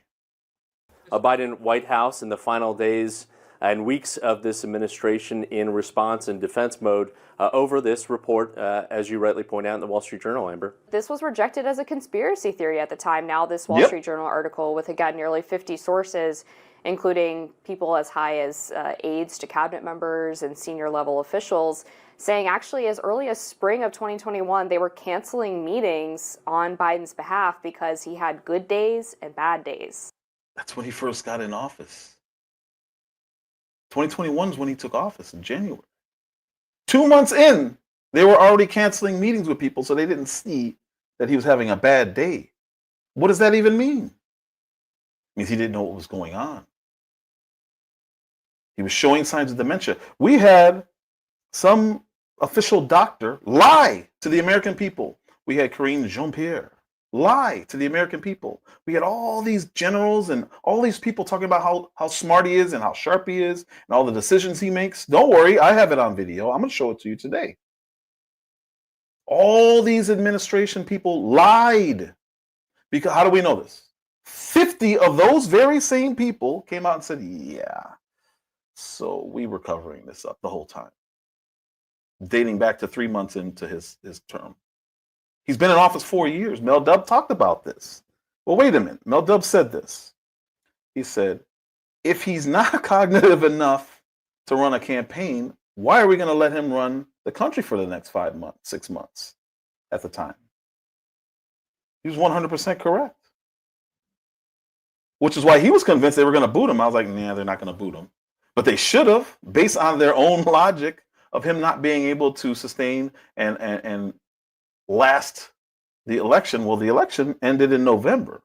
A Biden White House in the final days and weeks of this administration in response and defense mode over this report, as you rightly point out in the Wall Street Journal, Amber. This was rejected as a conspiracy theory at the time. Now this Wall Street Journal article with, again, nearly 50 sources, including people as high as aides to cabinet members and senior level officials, saying actually as early as spring of 2021, they were canceling meetings on Biden's behalf because he had good days and bad days. That's when he first got in office. 2021 is when he took office in January. 2 months in, they were already canceling meetings with people so they didn't see that he was having a bad day. What does that even mean? It means he didn't know what was going on. He was showing signs of dementia. We had some official doctor lie to the American people. We had Karine Jean-Pierre lie to the American people. We had all these generals and all these people talking about how smart he is and how sharp he is and all the decisions he makes. Don't worry, I have it on video. I'm going to show it to you today. All these administration people lied. Because how do we know this? 50 of those very same people came out and said, yeah, so we were covering this up the whole time, dating back to 3 months into his term. He's been in office 4 years. Mel Dub talked about this. Well, wait a minute. Mel Dub said this. He said, if he's not cognitive enough to run a campaign, why are we going to let him run the country for the next 5 months, 6 months at the time? He was 100% correct. Which is why he was convinced they were going to boot him. I was like, nah, they're not going to boot him. But they should have, based on their own logic of him not being able to sustain and last the election. Well, the election ended in November.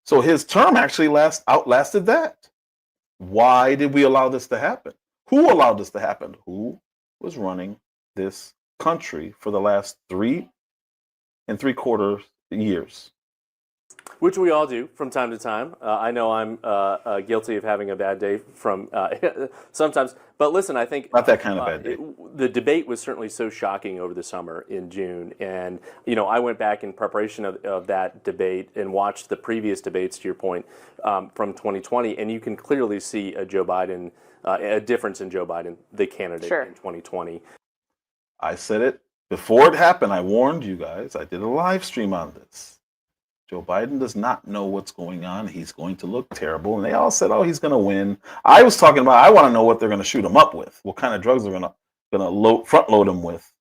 So his term actually outlasted that. Why did we allow this to happen? Who allowed this to happen? Who was running this country for the last 3 3/4 years? Which we all do from time to time. I know I'm guilty of having a bad day from sometimes. But listen, I think not that kind of bad day. The debate was certainly so shocking over the summer in June. And, you know, I went back in preparation of that debate and watched the previous debates, to your point, from 2020. And you can clearly see a difference in Joe Biden, the candidate in 2020. I said it before it happened. I warned you guys. I did a live stream on this. Joe Biden does not know what's going on. He's going to look terrible. And they all said, oh, he's going to win. I was talking about, I want to know what they're going to shoot him up with, what kind of drugs they're going to front load him with,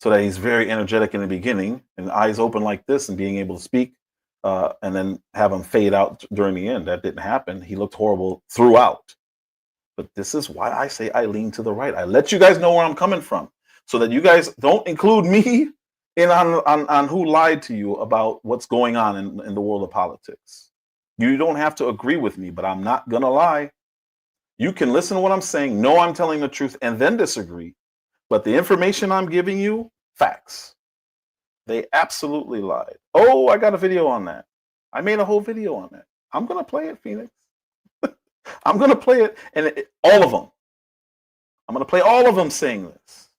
so that he's very energetic in the beginning and eyes open like this and being able to speak, and then have him fade out during the end. That didn't happen. He looked horrible throughout. But this is why I say I lean to the right. I let you guys know where I'm coming from so that you guys don't include me in on who lied to you about what's going on in the world of politics. You don't have to agree with me, but I'm not going to lie. You can listen to what I'm saying, know I'm telling the truth, and then disagree. But the information I'm giving you, facts. They absolutely lied. Oh, I got a video on that. I made a whole video on that. I'm going to play it, Phoenix. I'm going to play it, and all of them. I'm going to play all of them saying this.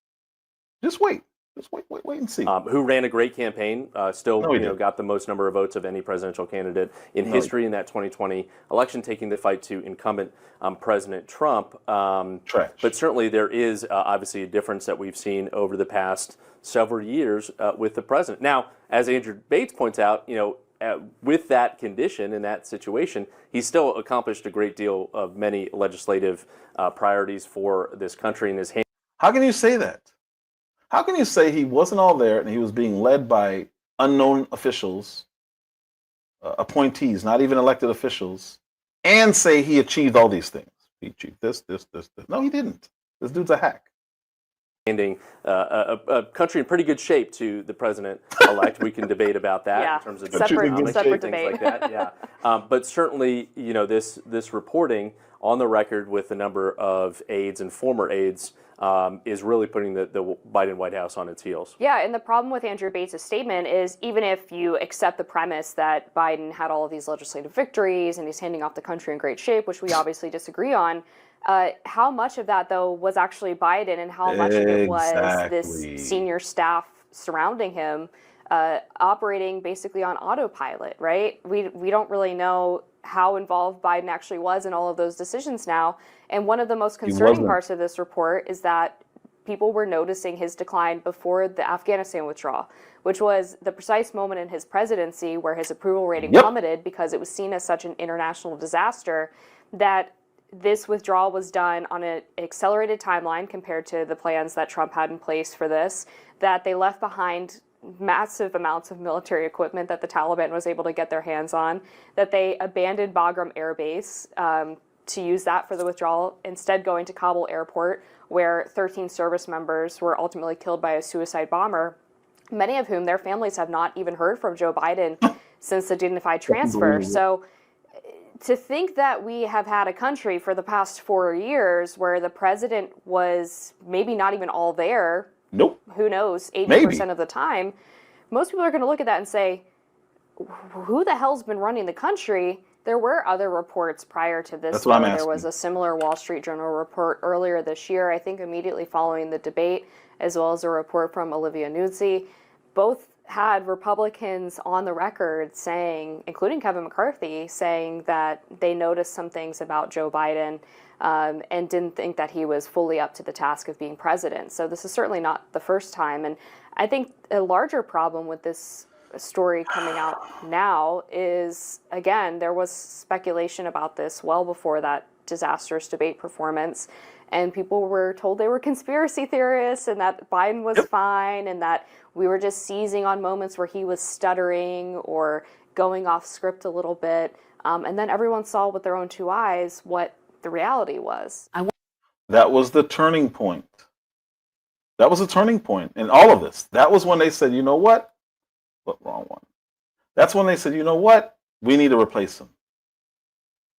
Just wait. Just wait and see. Who ran a great campaign, got the most number of votes of any presidential candidate in history in that 2020 election, taking the fight to incumbent President Trump. But certainly there is obviously a difference that we've seen over the past several years with the president. Now, as Andrew Bates points out, with that condition and that situation, he still accomplished a great deal of many legislative priorities for this country in his hands. How can you say that? How can you say he wasn't all there and he was being led by unknown officials, appointees, not even elected officials, and say he achieved all these things? He achieved this. No, he didn't. This dude's a hack. Handing a country in pretty good shape to the president-elect. We can debate about that in terms of separate things debate. like that. But certainly, this reporting on the record with the number of aides and former aides is really putting the Biden White House on its heels. Yeah, and the problem with Andrew Bates' statement is even if you accept the premise that Biden had all of these legislative victories and he's handing off the country in great shape, which we obviously disagree on, how much of that, though, was actually Biden and how much of it was this senior staff surrounding him? operating basically on autopilot, right? We don't really know how involved Biden actually was in all of those decisions now. And one of the most concerning parts of this report is that people were noticing his decline before the Afghanistan withdrawal, which was the precise moment in his presidency where his approval rating plummeted because it was seen as such an international disaster, that this withdrawal was done on an accelerated timeline compared to the plans that Trump had in place for this, that they left behind massive amounts of military equipment that the Taliban was able to get their hands on, that they abandoned Bagram Air Base to use that for the withdrawal, instead going to Kabul airport, where 13 service members were ultimately killed by a suicide bomber, many of whom their families have not even heard from Joe Biden since the dignified transfer. So to think that we have had a country for the past 4 years where the president was maybe not even all there, who knows, 80% of the time, most people are going to look at that and say, who the hell's been running the country? There were other reports prior to this. There was a similar Wall Street Journal report earlier this year, I think immediately following the debate, as well as a report from Olivia Nuzzi. Both had Republicans on the record saying, including Kevin McCarthy, saying that they noticed some things about Joe Biden and didn't think that he was fully up to the task of being president. So this is certainly not the first time. And I think a larger problem with this story coming out now is, again, there was speculation about this well before that disastrous debate performance, and people were told they were conspiracy theorists and that Biden was fine and that we were just seizing on moments where he was stuttering or going off script a little bit, and then everyone saw with their own two eyes what the reality was. That was the turning point. That was a turning point in all of this. That was when they said, you know what? Wrong one. That's when they said, you know what? We need to replace him.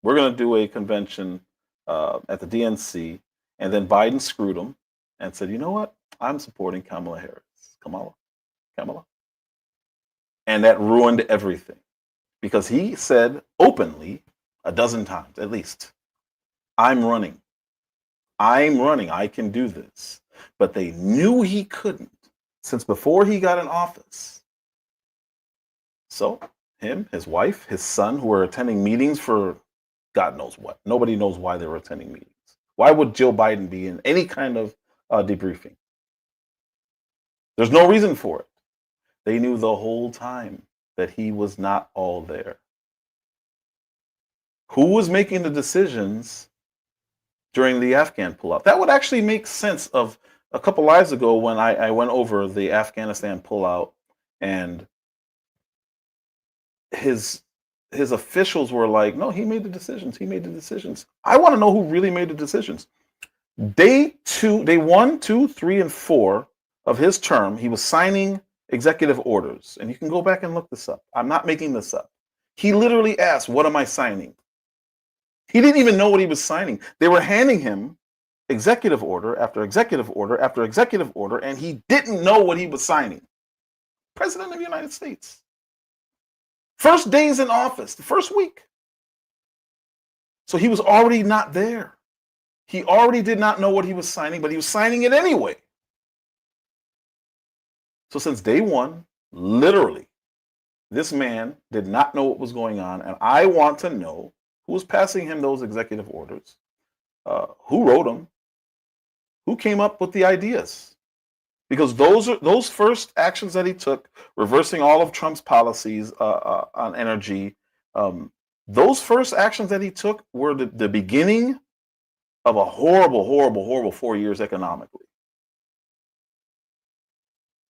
We're going to do a convention at the DNC. And then Biden screwed him and said, you know what? I'm supporting Kamala Harris. Kamala. And that ruined everything because he said openly a dozen times, at least, I'm running. I can do this. But they knew he couldn't since before he got in office. So him, his wife, his son, who were attending meetings for God knows what. Nobody knows why they were attending meetings. Why would Joe Biden be in any kind of debriefing? There's no reason for it. They knew the whole time that he was not all there. Who was making the decisions during the Afghan pullout? That would actually make sense of a couple lives ago when I went over the Afghanistan pullout, and his officials were like, no, he made the decisions. I want to know who really made the decisions. Day 1, 2, 3, and 4 of his term, he was signing executive orders. And you can go back and look this up. I'm not making this up. He literally asked, what am I signing? He didn't even know what he was signing. They were handing him executive order after executive order after executive order, and he didn't know what he was signing. President of the United States. First days in office, the first week. So he was already not there. He already did not know what he was signing, but he was signing it anyway. So since day one, literally, this man did not know what was going on. And I want to know who was passing him those executive orders, who wrote them, who came up with the ideas. Because those first actions that he took, reversing all of Trump's policies on energy, those first actions that he took were the beginning of a horrible 4 years economically.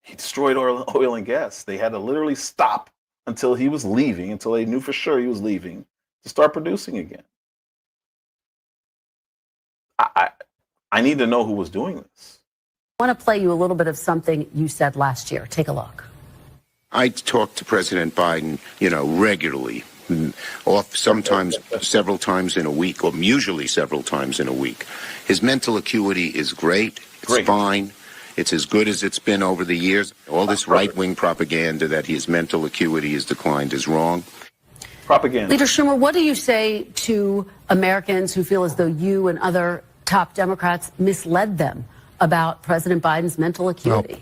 He destroyed oil and gas. They had to literally stop until he was leaving, until they knew for sure he was leaving, to start producing again. I need to know who was doing this. I want to play you a little bit of something you said last year. Take a look. I talk to President Biden, regularly, sometimes several times in a week, or usually several times in a week. His mental acuity is great. It's fine. It's as good as it's been over the years. All this right-wing propaganda that his mental acuity has declined is wrong. Propaganda. Leader Schumer, what do you say to Americans who feel as though you and other top Democrats misled them about President Biden's mental acuity?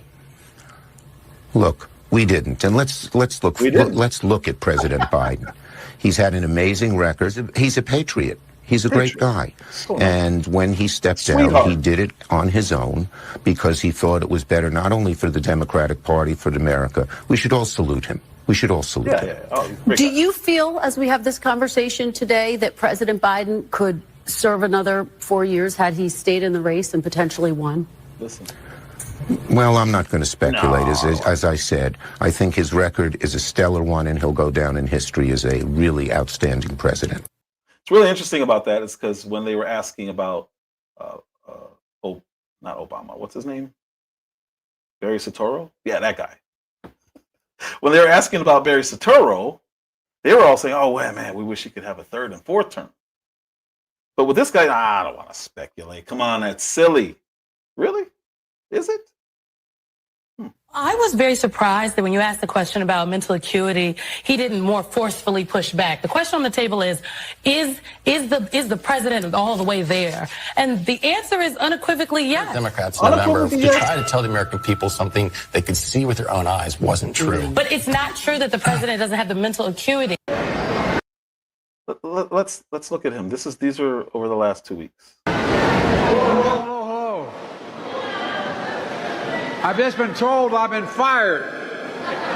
Look, We didn't. And let's look at President Biden. He's had an amazing record. He's a patriot. He's a great guy. And when he stepped down, he did it on his own because he thought it was better not only for the Democratic Party, for America. We should all salute him. We should all salute him. Do you feel, as we have this conversation today, that President Biden could serve another 4 years had he stayed in the race and potentially won? Listen. Well, I'm not going to speculate. As I said, I think his record is a stellar one, and he'll go down in history as a really outstanding president. What's really interesting about that is because when they were asking about, not Obama, what's his name? Barry Soetoro? Yeah, that guy. When they were asking about Barry Soetoro, they were all saying, oh, well, man, we wish he could have a third and fourth term. But with this guy, I don't want to speculate. Come on, that's silly. Really? Is it? I was very surprised that when you asked the question about mental acuity, he didn't more forcefully push back. The question on the table is the president all the way there? And the answer is unequivocally yes. Democrats in November to try to tell the American people something they could see with their own eyes wasn't true. But it's not true that the president doesn't have the mental acuity. Let's look at him. These are over the last 2 weeks. I've just been told I've been fired.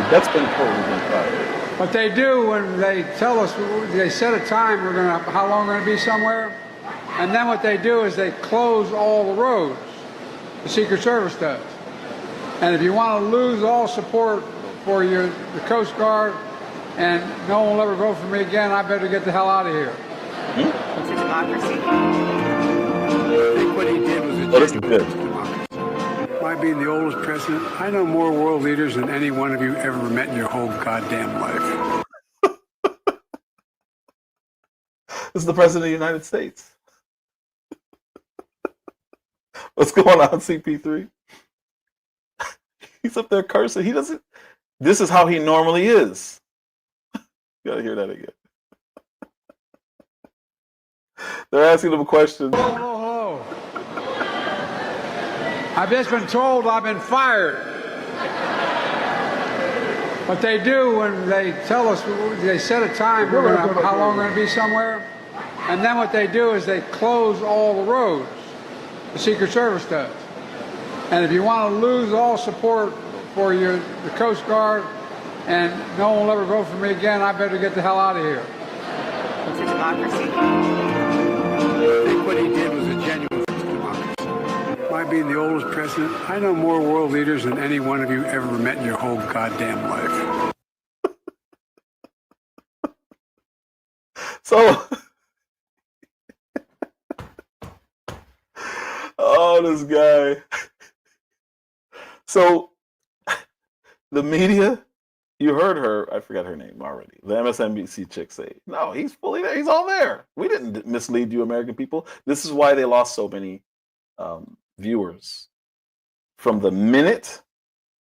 That's been told he's been fired. What they do when they tell us, they set a time, how long we're going to be somewhere, and then what they do is they close all the roads. The Secret Service does. And if you want to lose all support for the Coast Guard, and no one will ever vote for me again, I better get the hell out of here. It's a democracy. I think what he did was a genuine democracy. By being the oldest president, I know more world leaders than any one of you ever met in your whole goddamn life. This is the president of the United States. What's going on, CP3? He's up there cursing. He doesn't. This is how he normally is. You gotta hear that again. They're asking him a question. I've just been told I've been fired. What they do when they tell us, they set a time, how long we're going to be somewhere, and then what they do is they close all the roads. The Secret Service does. And if you want to lose all support for the Coast Guard, and no one will ever vote for me again, I better get the hell out of here. It's a democracy. I think what he did was a genuine democracy. By being the oldest president, I know more world leaders than any one of you ever met in your whole goddamn life. So, oh, this guy. So, the media, you heard her, I forgot her name already, the MSNBC chick say, no, he's fully there, he's all there. We didn't mislead you, American people. This is why they lost so many viewers. From the minute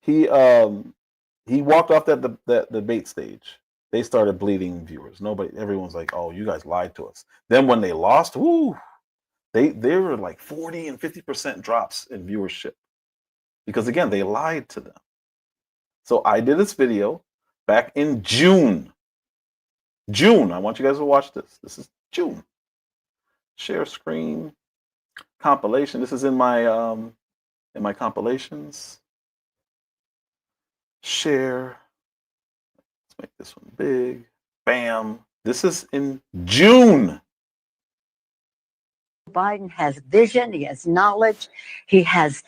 he walked off that debate stage, they started bleeding viewers. Everyone's like, oh, you guys lied to us. Then when they lost, woo, they were like 40 and 50% drops in viewership. Because again, they lied to them. So I did this video back in June. I want you guys to watch this. This is June. Share screen compilation. This is in my compilations. Share. Let's make this one big. Bam. This is in June. Biden has vision. He has knowledge. He has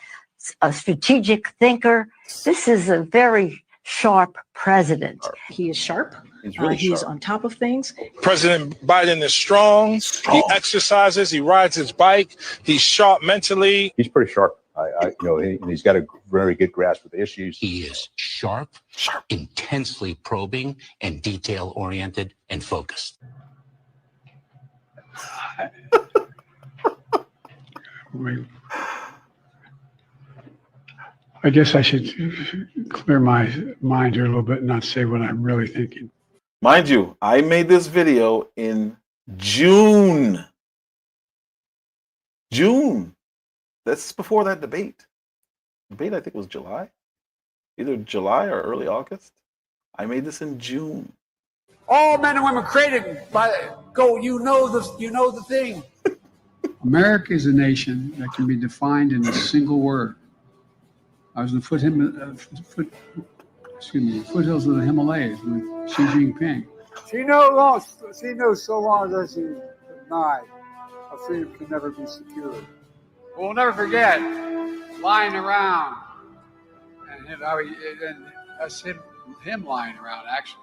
a strategic thinker. This is a very sharp president. He is sharp. He's really he's sharp. on top of things. President Biden is strong. He exercises. He rides his bike. He's sharp mentally. He's pretty sharp. He's got a very good grasp of the issues. He is sharp, intensely probing, and detail-oriented and focused. I guess I should clear my mind here a little bit and not say what I'm really thinking. Mind you, I made this video in June. That's before that debate. Debate, I think, was July. either July or early August. I made this in June. All men and women created by you know the thing. America is a nation that can be defined in a single word. I was in the foothills of the Himalayas with Xi Jinping. She knows so long as she's denied, our freedom can never be secured. We'll never forget lying around, and that's him lying around, actually.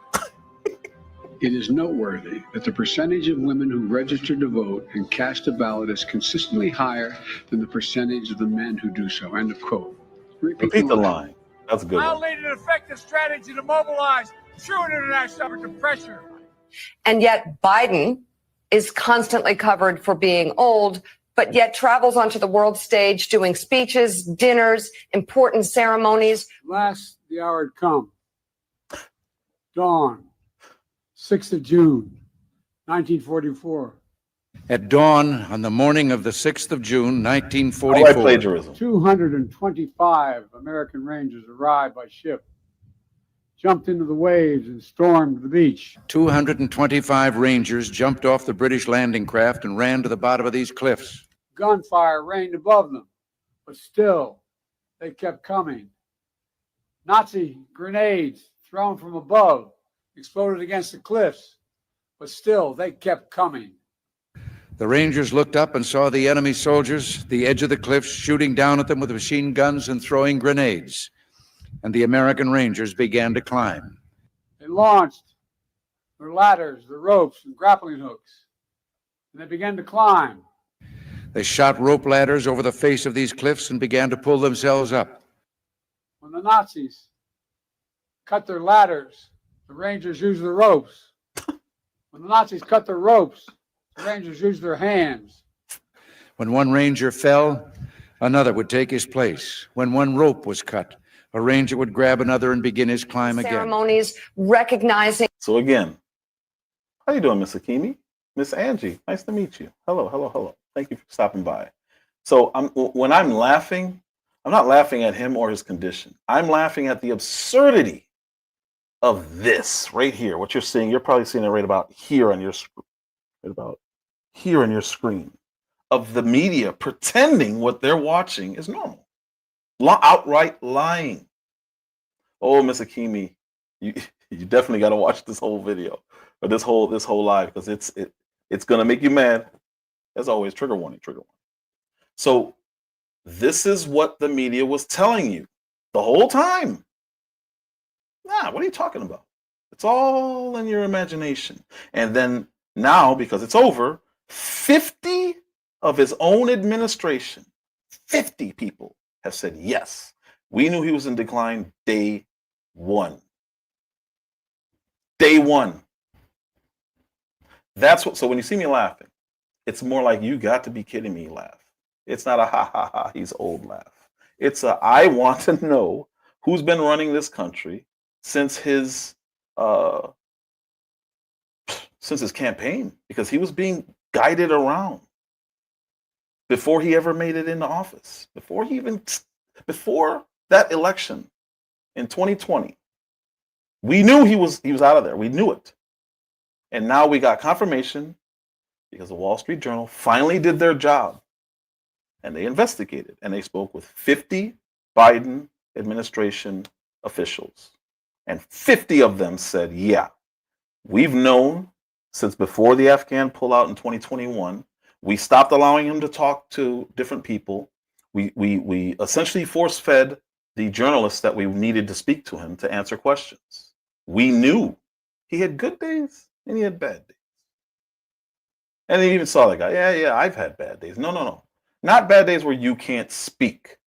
It is noteworthy that the percentage of women who register to vote and cast a ballot is consistently higher than the percentage of the men who do so. End of quote. Repeat the line. That's a good. I'll lead an effective strategy to mobilize true international effort to pressure. And yet Biden is constantly covered for being old, but yet travels onto the world stage doing speeches, dinners, important ceremonies. The hour had come. Dawn, 6th of June, 1944. At dawn on the morning of the 6th of June, 1944, plagiarism. 225 American Rangers arrived by ship, jumped into the waves and stormed the beach. 225 Rangers jumped off the British landing craft and ran to the bottom of these cliffs. Gunfire rained above them, but still they kept coming. Nazi grenades thrown from above exploded against the cliffs, but still they kept coming. The Rangers looked up and saw the enemy soldiers, the edge of the cliffs, shooting down at them with machine guns and throwing grenades. And the American Rangers began to climb. They launched their ladders, their ropes, and grappling hooks, and they began to climb. They shot rope ladders over the face of these cliffs and began to pull themselves up. When the Nazis cut their ladders, the Rangers used the ropes. When the Nazis cut their ropes, the Rangers used their hands. When one Ranger fell, another would take his place. When one rope was cut, a Ranger would grab another and begin his climb again. Ceremonies recognizing. So again, how you doing, Miss Akimi? Miss Angie, nice to meet you. Hello, hello, hello. Thank you for stopping by. So when I'm laughing, I'm not laughing at him or his condition. I'm laughing at the absurdity of this right here. What you're seeing, you're probably seeing it right about here on your screen. Right about here on your screen, of the media pretending what they're watching is normal. Outright lying. Oh, Miss Akimi, you definitely got to watch this whole video or this whole live, because it's gonna make you mad. As always, trigger warning, trigger warning. So this is what the media was telling you the whole time. Nah, what are you talking about? It's all in your imagination. And then now, because it's over, 50 of his own administration, 50 people have said, yes, we knew he was in decline day one. Day one. That's what, so when you see me laughing, it's more like, you got to be kidding me laugh. It's not a ha ha ha, he's old laugh. It's a, I want to know who's been running this country since his campaign, because he was being guided around before he ever made it into office, before that election in 2020. We knew he was out of there. We knew it. And now we got confirmation because the Wall Street Journal finally did their job, and they investigated, and they spoke with 50 Biden administration officials, and 50 of them said, yeah, we've known since before the Afghan pullout in 2021. We stopped allowing him to talk to different people. We essentially force-fed the journalists that we needed to speak to him to answer questions. We knew he had good days and he had bad days. And they even saw that guy. Yeah, I've had bad days. No. Not bad days where you can't speak.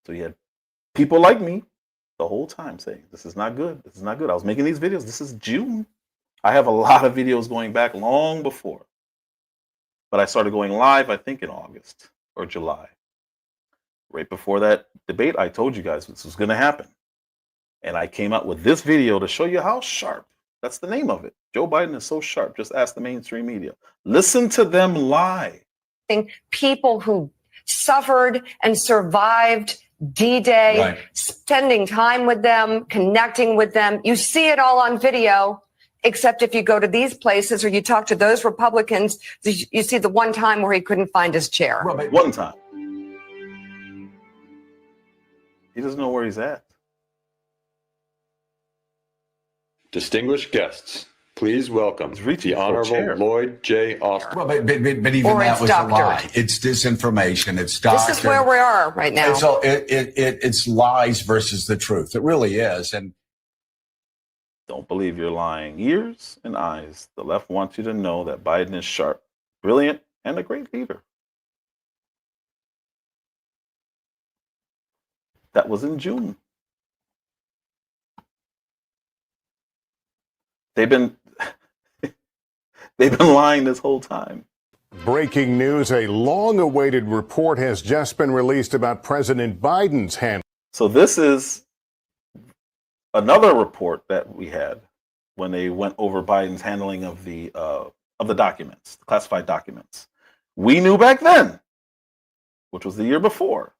So you had people like me the whole time saying, this is not good. This is not good. I was making these videos. This is June. I have a lot of videos going back long before. But I started going live, I think, in August or July. Right before that debate, I told you guys this was going to happen. And I came out with this video to show you how sharp. That's the name of it. Joe Biden is so sharp. Just ask the mainstream media. Listen to them lie. People who suffered and survived D-Day, Right. spending time with them, connecting with them. You see it all on video, except if you go to these places or you talk to those Republicans, you see the one time where he couldn't find his chair. One time. He doesn't know where he's at. Distinguished guests, please welcome the Honorable Lloyd J. Austin. Well, but even Or that it's was a doctored. lie. It's disinformation. It's doctored. This is where we are right now. So it's lies versus the truth. It really is. And Don't believe your lying ears and eyes. The left wants you to know that Biden is sharp, brilliant, and a great leader. That was in June. They've been lying this whole time. Breaking news, a long-awaited report has just been released about President Biden's handling. So this is another report that we had when they went over Biden's handling of the documents, the classified documents. We knew back then, which was the year before,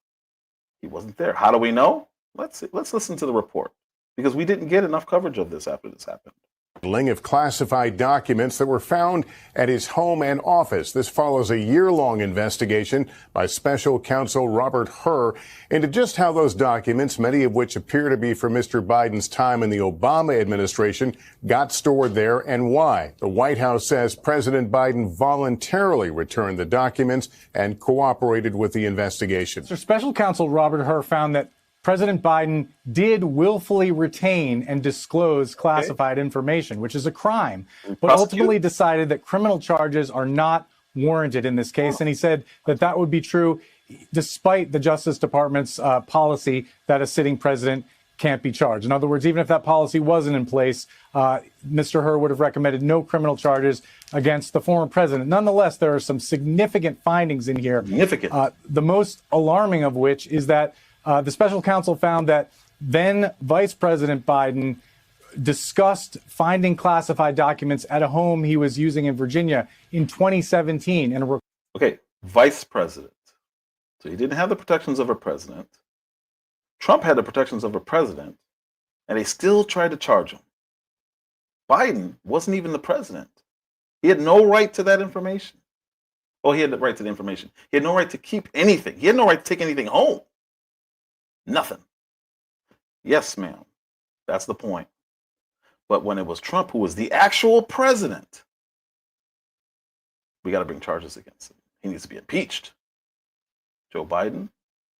he wasn't there. How do we know? Let's listen to the report, because we didn't get enough coverage of this after this happened. Of classified documents that were found at his home and office. This follows a year-long investigation by special counsel Robert Hur into just how those documents, many of which appear to be from Mr. Biden's time in the Obama administration, got stored there and why. The White House says President Biden voluntarily returned the documents and cooperated with the investigation. So special counsel Robert Hur found that President Biden did willfully retain and disclose classified information, which is a crime, but ultimately decided that criminal charges are not warranted in this case. And he said that that would be true despite the Justice Department's policy that a sitting president can't be charged. In other words, even if that policy wasn't in place, Mr. Hur would have recommended no criminal charges against the former president. Nonetheless, there are some significant findings in here. The most alarming of which is that the special counsel found that then Vice President Biden discussed finding classified documents at a home he was using in Virginia in 2017. Okay, vice president. So he didn't have the protections of a president. Trump had the protections of a president, and they still tried to charge him. Biden wasn't even the president. He had no right to that information. Well, he had the right to the information. He had no right to keep anything. He had no right to take anything home. Nothing. Yes, ma'am. That's the point. But when it was Trump who was the actual president, we got to bring charges against him. He needs to be impeached. Joe Biden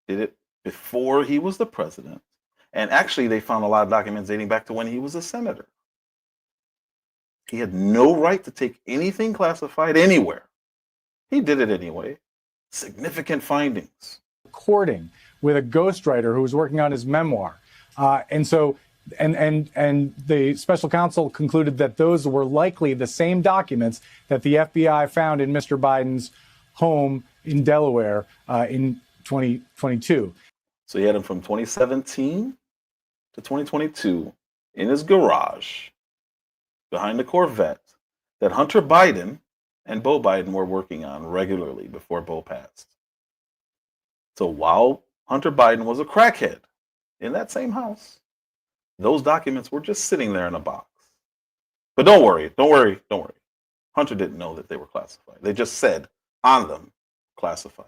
did it before he was the president. And actually, they found a lot of documents dating back to when he was a senator. He had no right to take anything classified anywhere. He did it anyway. Significant findings. Recording with a ghostwriter who was working on his memoir. And the special counsel concluded that those were likely the same documents that the FBI found in Mr. Biden's home in Delaware in 2022. So he had him from 2017 to 2022 in his garage behind the Corvette that Hunter Biden and Beau Biden were working on regularly before Beau passed. So while Hunter Biden was a crackhead in that same house, those documents were just sitting there in a box. But don't worry. Hunter didn't know that they were classified. They just said on them, classified.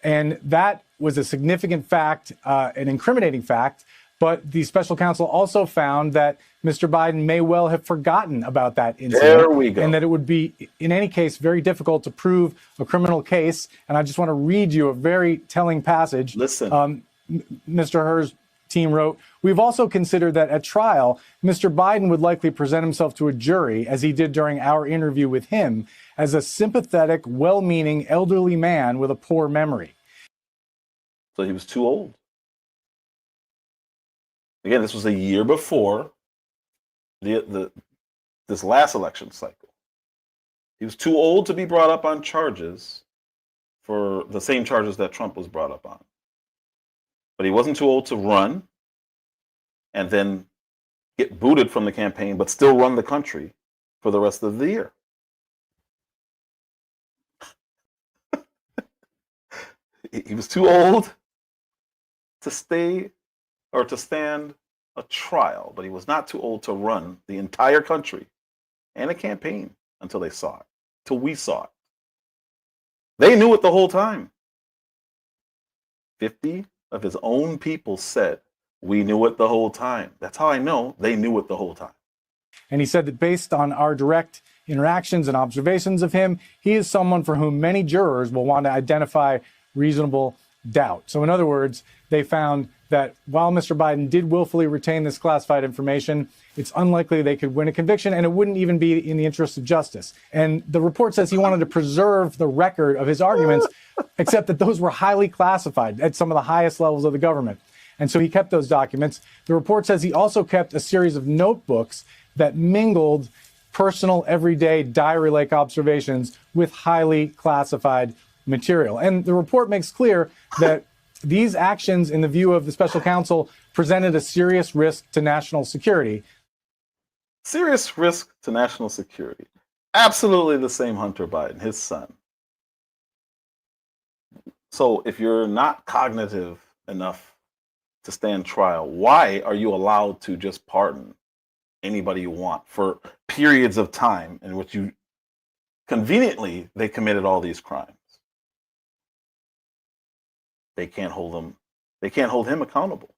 And that was a significant fact, an incriminating fact. But the special counsel also found that Mr. Biden may well have forgotten about that incident. There we go. And that it would be, in any case, very difficult to prove a criminal case. And I just want to read you a very telling passage. Listen. Mr. Hur's team wrote, "We've also considered that at trial, Mr. Biden would likely present himself to a jury, as he did during our interview with him, as a sympathetic, well-meaning, elderly man with a poor memory." So he was too old. Again, this was a year before this last election cycle. He was too old to be brought up on charges for the same charges that Trump was brought up on. But he wasn't too old to run and then get booted from the campaign, but still run the country for the rest of the year. He was too old to stand a trial, but he was not too old to run the entire country and a campaign until they saw it, till we saw it. They knew it the whole time. 50 of his own people said, we knew it the whole time. That's how I know they knew it the whole time. And he said that based on our direct interactions and observations of him, he is someone for whom many jurors will want to identify reasonable doubt. So in other words, they found that while Mr. Biden did willfully retain this classified information, it's unlikely they could win a conviction, and it wouldn't even be in the interest of justice. And the report says he wanted to preserve the record of his arguments, except that those were highly classified at some of the highest levels of the government. And so he kept those documents. The report says he also kept a series of notebooks that mingled personal, everyday, diary-like observations with highly classified material. And the report makes clear that these actions, in the view of the special counsel, presented a serious risk to national security. Serious risk to national security. Absolutely the same Hunter Biden, his son. So if you're not cognitive enough to stand trial, why are you allowed to just pardon anybody you want for periods of time in which you conveniently they committed all these crimes? They can't hold him accountable.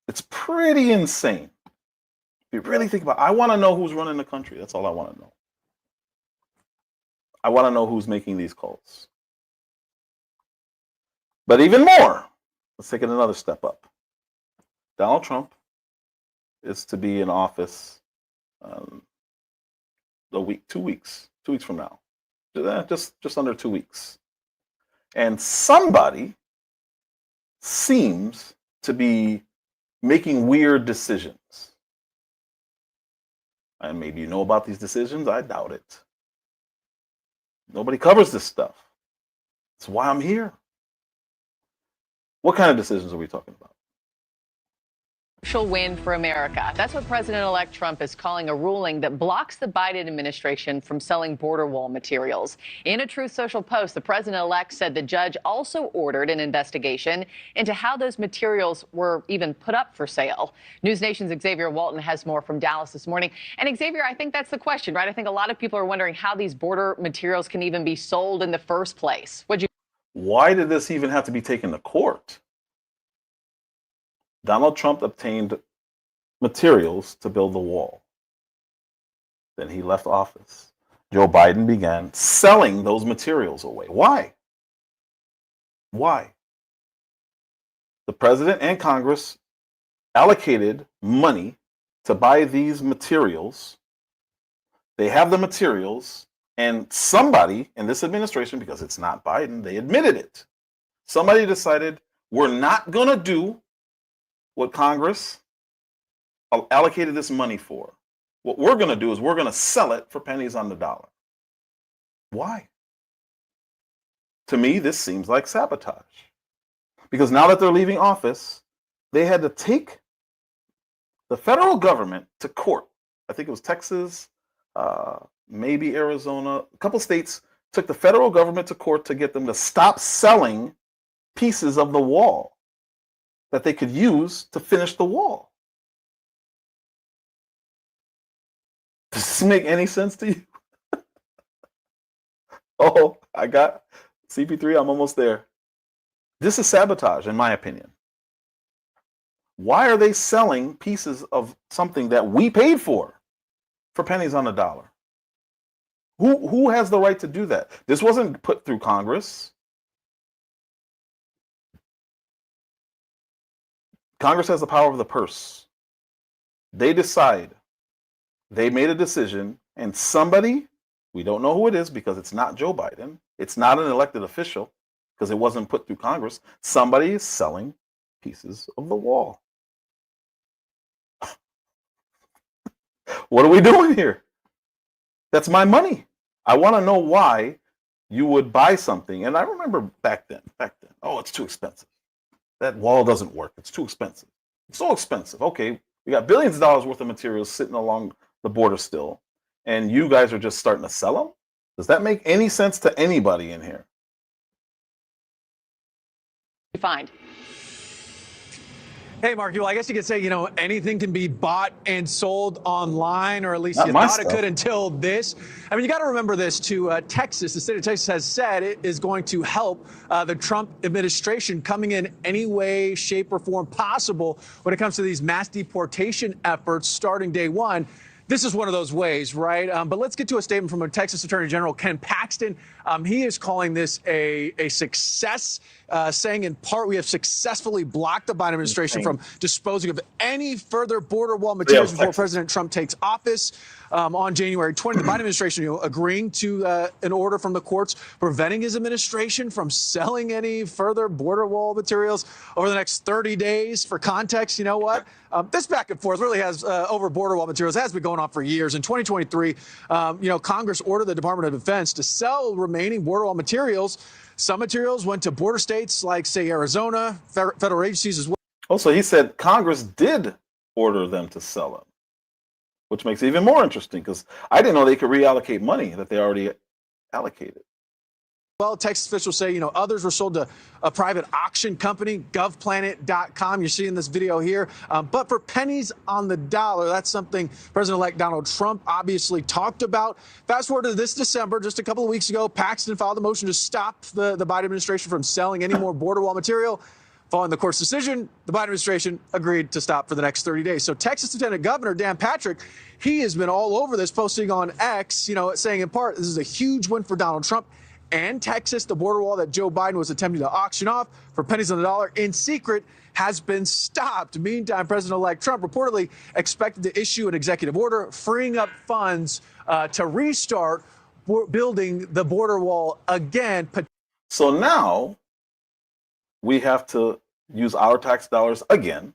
It's pretty insane. If you really think about it, I want to know who's running the country. That's all I want to know. I want to know who's making these calls. But even more, let's take it another step up. Donald Trump is to be in office two weeks from now. Just under 2 weeks. And somebody seems to be making weird decisions. And maybe you know about these decisions. I doubt it. Nobody covers this stuff. That's why I'm here. What kind of decisions are we talking about? Crucial win for America. That's what President-elect Trump is calling a ruling that blocks the Biden administration from selling border wall materials. In a Truth Social post, the president-elect said the judge also ordered an investigation into how those materials were even put up for sale. News Nation's Xavier Walton has more from Dallas this morning. And Xavier, I think that's the question, right? I think a lot of people are wondering how these border materials can even be sold in the first place. Why did this even have to be taken to court? Donald Trump obtained materials to build the wall. Then he left office. Joe Biden began selling those materials away. Why? Why? The president and Congress allocated money to buy these materials. They have the materials, and somebody in this administration, because it's not Biden, they admitted it. Somebody decided we're not going to do what Congress allocated this money for. What we're going to do is we're going to sell it for pennies on the dollar. Why? To me, this seems like sabotage. Because now that they're leaving office, they had to take the federal government to court. I think it was Texas, maybe Arizona. A couple states took the federal government to court to get them to stop selling pieces of the wall that they could use to finish the wall. Does this make any sense to you? Oh, I got CP3, I'm almost there. This is sabotage, in my opinion. Why are they selling pieces of something that we paid for pennies on the dollar? Who has the right to do that? This wasn't put through Congress. Congress has the power of the purse. They decide. They made a decision, and somebody, we don't know who it is because it's not Joe Biden, it's not an elected official because it wasn't put through Congress. Somebody is selling pieces of the wall. What are we doing here? That's my money. I want to know why you would buy something. And I remember back then, oh, it's too expensive. That wall doesn't work. It's too expensive. It's so expensive. Okay, we got billions of dollars worth of materials sitting along the border still, and you guys are just starting to sell them? Does that make any sense to anybody in here? you find? Hey, Mark, I guess you could say, anything can be bought and sold online, or at least Not you my thought it stuff. could until this. I mean, you got to remember this too. Texas, the state of Texas has said it is going to help the Trump administration coming in any way, shape, or form possible when it comes to these mass deportation efforts starting day one. This is one of those ways, right? But let's get to a statement from a Texas Attorney General, Ken Paxton. He is calling this a success, saying in part, we have successfully blocked the Biden administration from disposing of any further border wall materials before President Trump takes office on January 20. The Biden administration agreeing to an order from the courts preventing his administration from selling any further border wall materials over the next 30 days. For context, you know what? This back and forth really has over border wall materials has been going on for years. In 2023, Congress ordered the Department of Defense to sell remaining border wall materials. Some materials went to border states like, say, Arizona, federal agencies as well. Also, he said Congress did order them to sell them, which makes it even more interesting because I didn't know they could reallocate money that they already allocated. Well, Texas officials say, others were sold to a private auction company, Gw.stgdesigns. You're seeing this video here. But for pennies on the dollar, that's something President-elect Donald Trump obviously talked about. Fast forward to this December, just a couple of weeks ago, Paxton filed a motion to stop the Biden administration from selling any more border wall material. Following the court's decision, the Biden administration agreed to stop for the next 30 days. So Texas Lieutenant Governor Dan Patrick, he has been all over this, posting on X, saying in part, this is a huge win for Donald Trump and Texas. The border wall that Joe Biden was attempting to auction off for pennies on the dollar in secret has been stopped. Meantime, President-elect Trump reportedly expected to issue an executive order freeing up funds to restart building the border wall again. So now we have to use our tax dollars again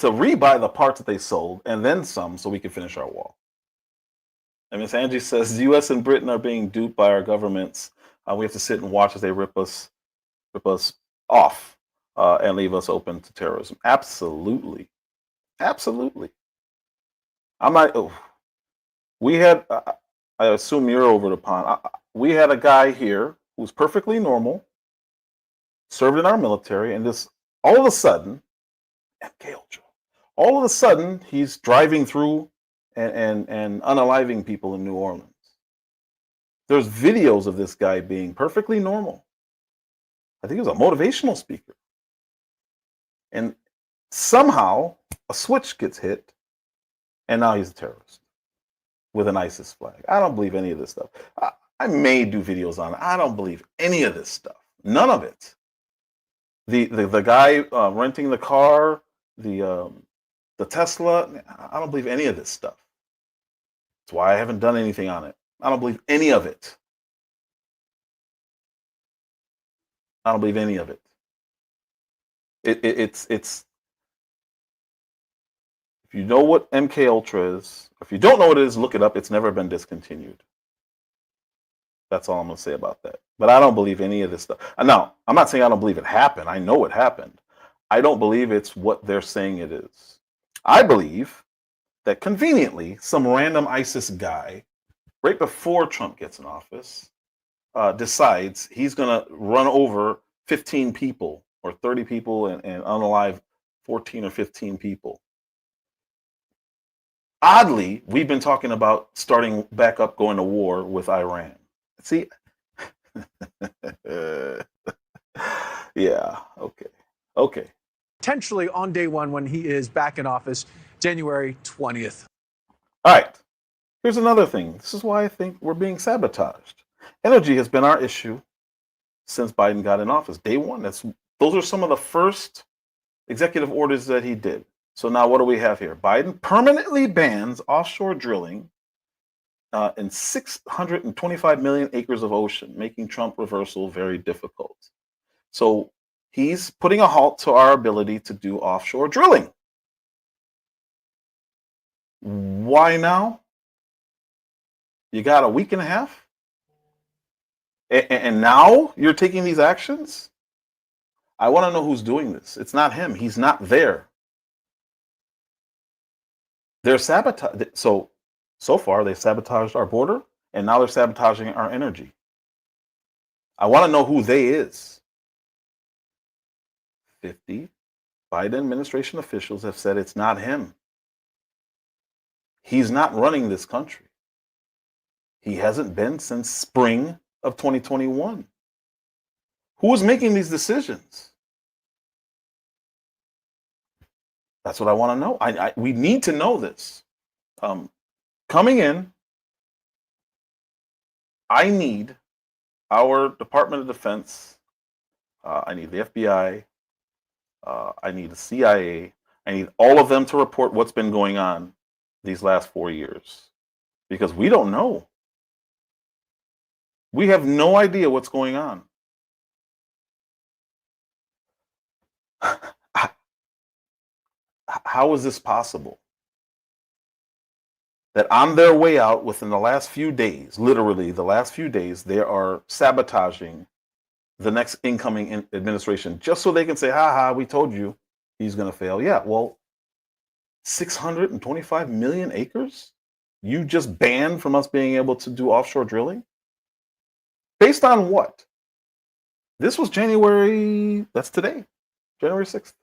to rebuy the parts that they sold and then some so we can finish our wall. And Ms. Angie says the U.S. and Britain are being duped by our governments. We have to sit and watch as they rip us off and leave us open to terrorism. Absolutely. Absolutely. I'm not. Oh, we had, I assume you're over the pond. We had a guy here who's perfectly normal, served in our military, and this all of a sudden, MK Ultra, all of a sudden, he's driving through and unaliving people in New Orleans. There's videos of this guy being perfectly normal. I think he was a motivational speaker. And somehow a switch gets hit, and now he's a terrorist with an ISIS flag. I don't believe any of this stuff. I may do videos on it. I don't believe any of this stuff. None of it. The guy renting the car, the Tesla, I don't believe any of this stuff. That's why I haven't done anything on it. I don't believe any of it. I don't believe any of it. It's if you know what MK Ultra is, if you don't know what it is, look it up. It's never been discontinued. That's all I'm going to say about that. But I don't believe any of this stuff. Now, I'm not saying I don't believe it happened. I know it happened. I don't believe it's what they're saying it is. I believe that conveniently, some random ISIS guy, right before Trump gets in office, decides he's going to run over 15 people or 30 people and unalive 14 or 15 people. Oddly, we've been talking about starting back up going to war with Iran. See? Yeah, okay. Potentially on day one when he is back in office, January 20th. All right. Here's another thing. This is why I think we're being sabotaged. Energy has been our issue since Biden got in office. Day one. Those are some of the first executive orders that he did. So now what do we have here? Biden permanently bans offshore drilling in 625 million acres of ocean, making Trump reversal very difficult. So he's putting a halt to our ability to do offshore drilling. Why now? You got a week and a half? And now you're taking these actions? I want to know who's doing this. It's not him. He's not there. They're sabotaging. So far, they've sabotaged our border, and now they're sabotaging our energy. I want to know who they is. 50 Biden administration officials have said it's not him. He's not running this country. He hasn't been since spring of 2021. Who is making these decisions? That's what I want to know. We need to know this. Coming in, I need our Department of Defense. I need the FBI. I need the CIA. I need all of them to report what's been going on these last 4 years, because we don't know. We have no idea what's going on. How is this possible? That on their way out within the last few days, literally the last few days, they are sabotaging the next incoming administration just so they can say, ha ha, we told you he's going to fail. Yeah, well, 625 million acres you just banned from us being able to do offshore drilling? Based on what? This was January, that's today, January 6th.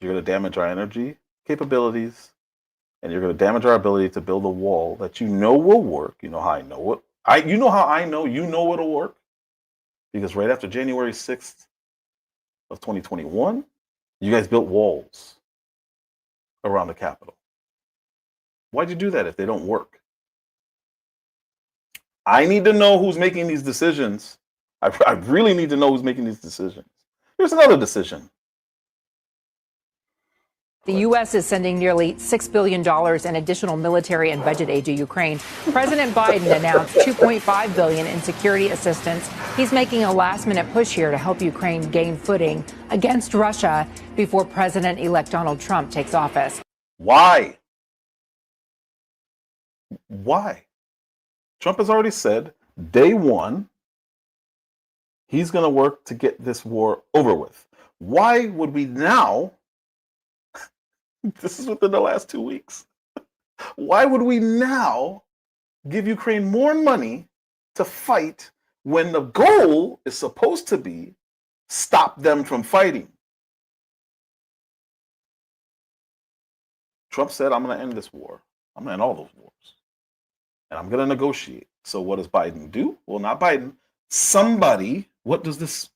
You're going to damage our energy capabilities, and you're going to damage our ability to build a wall that you know will work. You know how I know it. You know how I know you know it'll work? Because right after January 6th of 2021, you guys built walls around the Capitol. Why'd you do that if they don't work? I need to know who's making these decisions. I really need to know who's making these decisions. Here's another decision. The U.S. is sending nearly $6 billion in additional military and budget aid to Ukraine. President Biden announced $2.5 billion in security assistance. He's making a last-minute push here to help Ukraine gain footing against Russia before President-elect Donald Trump takes office. Why? Why? Trump has already said day one he's going to work to get this war over with. Why would we now? This is within the last 2 weeks. Why would we now give Ukraine more money to fight when the goal is supposed to be stop them from fighting? Trump said, I'm going to end this war. I'm going to end all those wars. And I'm going to negotiate. So what does Biden do? Well, not Biden. Somebody, what does this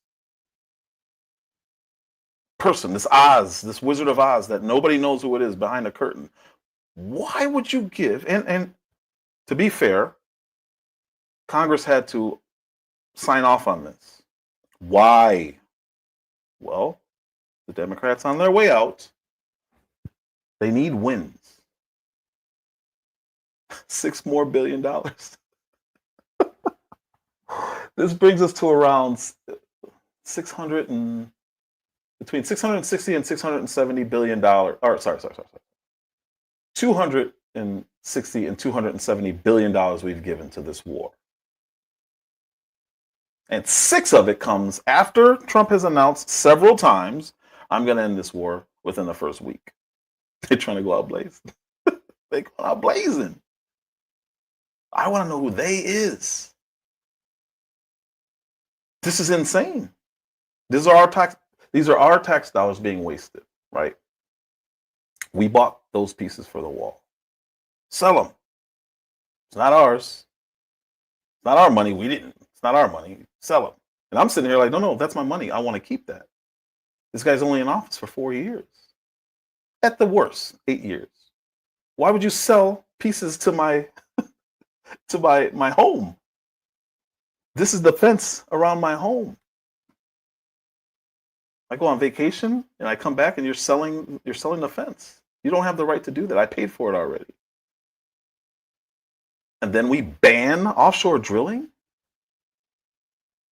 person, this Oz, this Wizard of Oz that nobody knows who it is behind the curtain, why would you give? And to be fair, Congress had to sign off on this. Why? Well, the Democrats on their way out, they need wins. $6 billion more. This brings us to around between 660 and 670 billion dollars. Or sorry. 260 and 270 billion dollars we've given to this war. And 6 of it comes after Trump has announced several times, I'm going to end this war within the first week. They're trying to go out blazing. They go out blazing. I want to know who they is. This is insane. These are our tax dollars being wasted, right? We bought those pieces for the wall. Sell them. It's not ours. It's not our money. It's not our money. Sell them. And I'm sitting here like, no, that's my money. I want to keep that. This guy's only in office for 4 years. At the worst, 8 years. Why would you sell pieces to my my home? This is the fence around my home. I go on vacation and I come back and you're selling the fence. You don't have the right to do that. I paid for it already. And then we ban offshore drilling.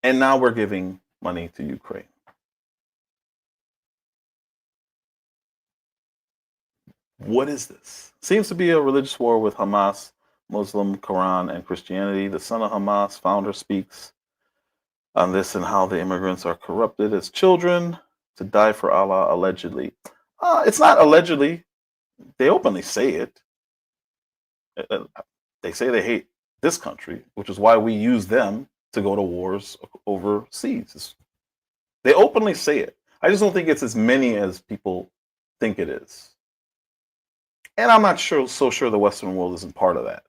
And now we're giving money to Ukraine. What is this? Seems to be a religious war with Hamas, Muslim, Quran, and Christianity. The son of Hamas founder speaks on this and how the immigrants are corrupted as children to die for Allah, allegedly. It's not allegedly. They openly say it. They say they hate this country, which is why we use them to go to wars overseas. They openly say it. I just don't think it's as many as people think it is. And I'm not so sure the Western world isn't part of that.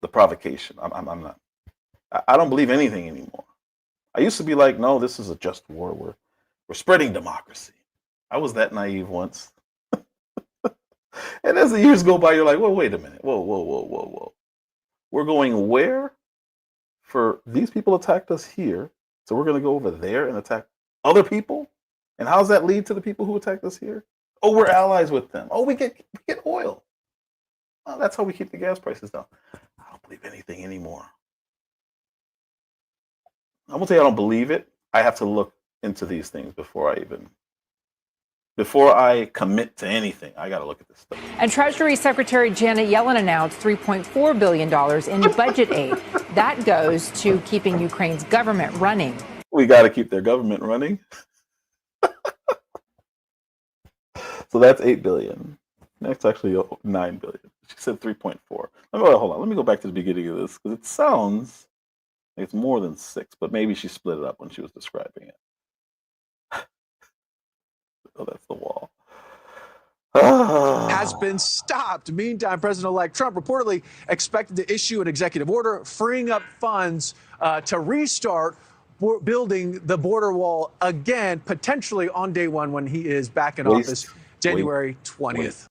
The provocation. I'm not. I don't believe anything anymore. I used to be like, no, this is a just war. We're spreading democracy. I was that naive once. And as the years go by, you're like, well, wait a minute. Whoa. We're going where? For these people attacked us here. So we're going to go over there and attack other people? And how does that lead to the people who attacked us here? Oh, we're allies with them. Oh, we get oil. Oh, that's how we keep the gas prices down. I don't believe anything anymore. I'm going to tell you I don't believe it. I have to look into these things before I commit to anything. I got to look at this stuff. And Treasury Secretary Janet Yellen announced $3.4 billion in budget aid. That goes to keeping Ukraine's government running. We got to keep their government running. So that's $8 billion. That's actually $9 billion. She said 3.4. Hold on. Let me go back to the beginning of this because it sounds like it's more than 6, but maybe she split it up when she was describing it. Oh, that's the wall. Has been stopped. Meantime, President-elect Trump reportedly expected to issue an executive order freeing up funds to restart building the border wall again, potentially on day one when he is back in office, January 20th.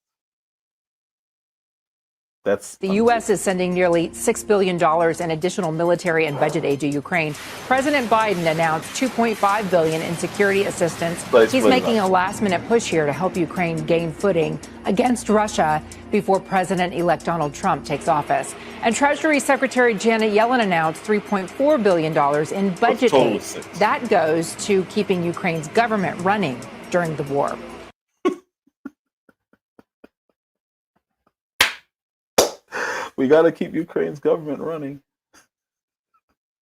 The U.S. is sending nearly $6 billion in additional military and budget aid to Ukraine. President Biden announced $2.5 billion in security assistance. He's making a last-minute push here to help Ukraine gain footing against Russia before President-elect Donald Trump takes office. And Treasury Secretary Janet Yellen announced $3.4 billion in budget aid. That goes to keeping Ukraine's government running during the war. We got to keep Ukraine's government running.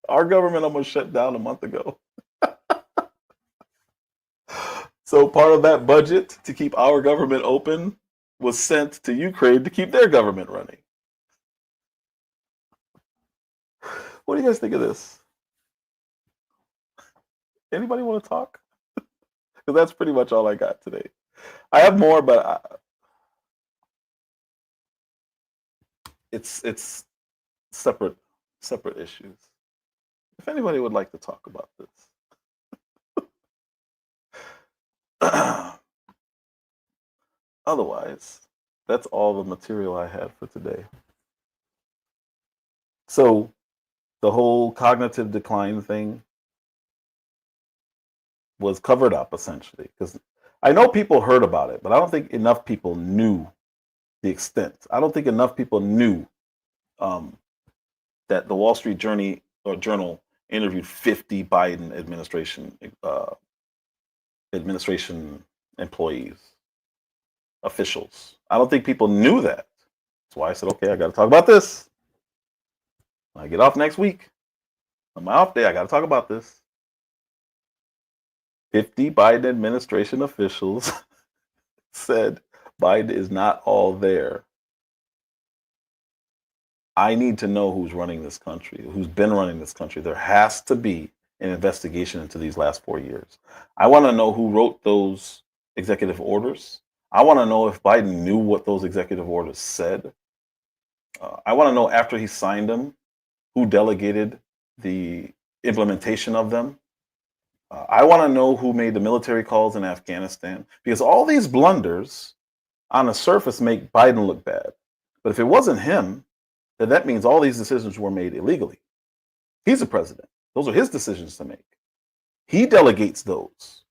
Our government almost shut down a month ago. So part of that budget to keep our government open was sent to Ukraine to keep their government running. What do you guys think of this? Anybody want to talk? Because that's pretty much all I got today. I have more, but it's separate issues. If anybody would like to talk about this. Otherwise, that's all the material I had for today. So the whole cognitive decline thing was covered up essentially, because I know people heard about it, but I don't think enough people knew the extent. I don't think enough people knew that the Wall Street Journal interviewed 50 Biden administration employees, officials. I don't think people knew that. That's why I said, okay, I got to talk about this. When I get off next week, on my off day, I got to talk about this. 50 Biden administration officials said Biden is not all there. I need to know who's running this country, who's been running this country. There has to be an investigation into these last 4 years. I want to know who wrote those executive orders. I want to know if Biden knew what those executive orders said. I want to know after he signed them, who delegated the implementation of them. I want to know who made the military calls in Afghanistan, because all these blunders on the surface make Biden look bad. But if it wasn't him, then that means all these decisions were made illegally. He's the president. Those are his decisions to make. He delegates those.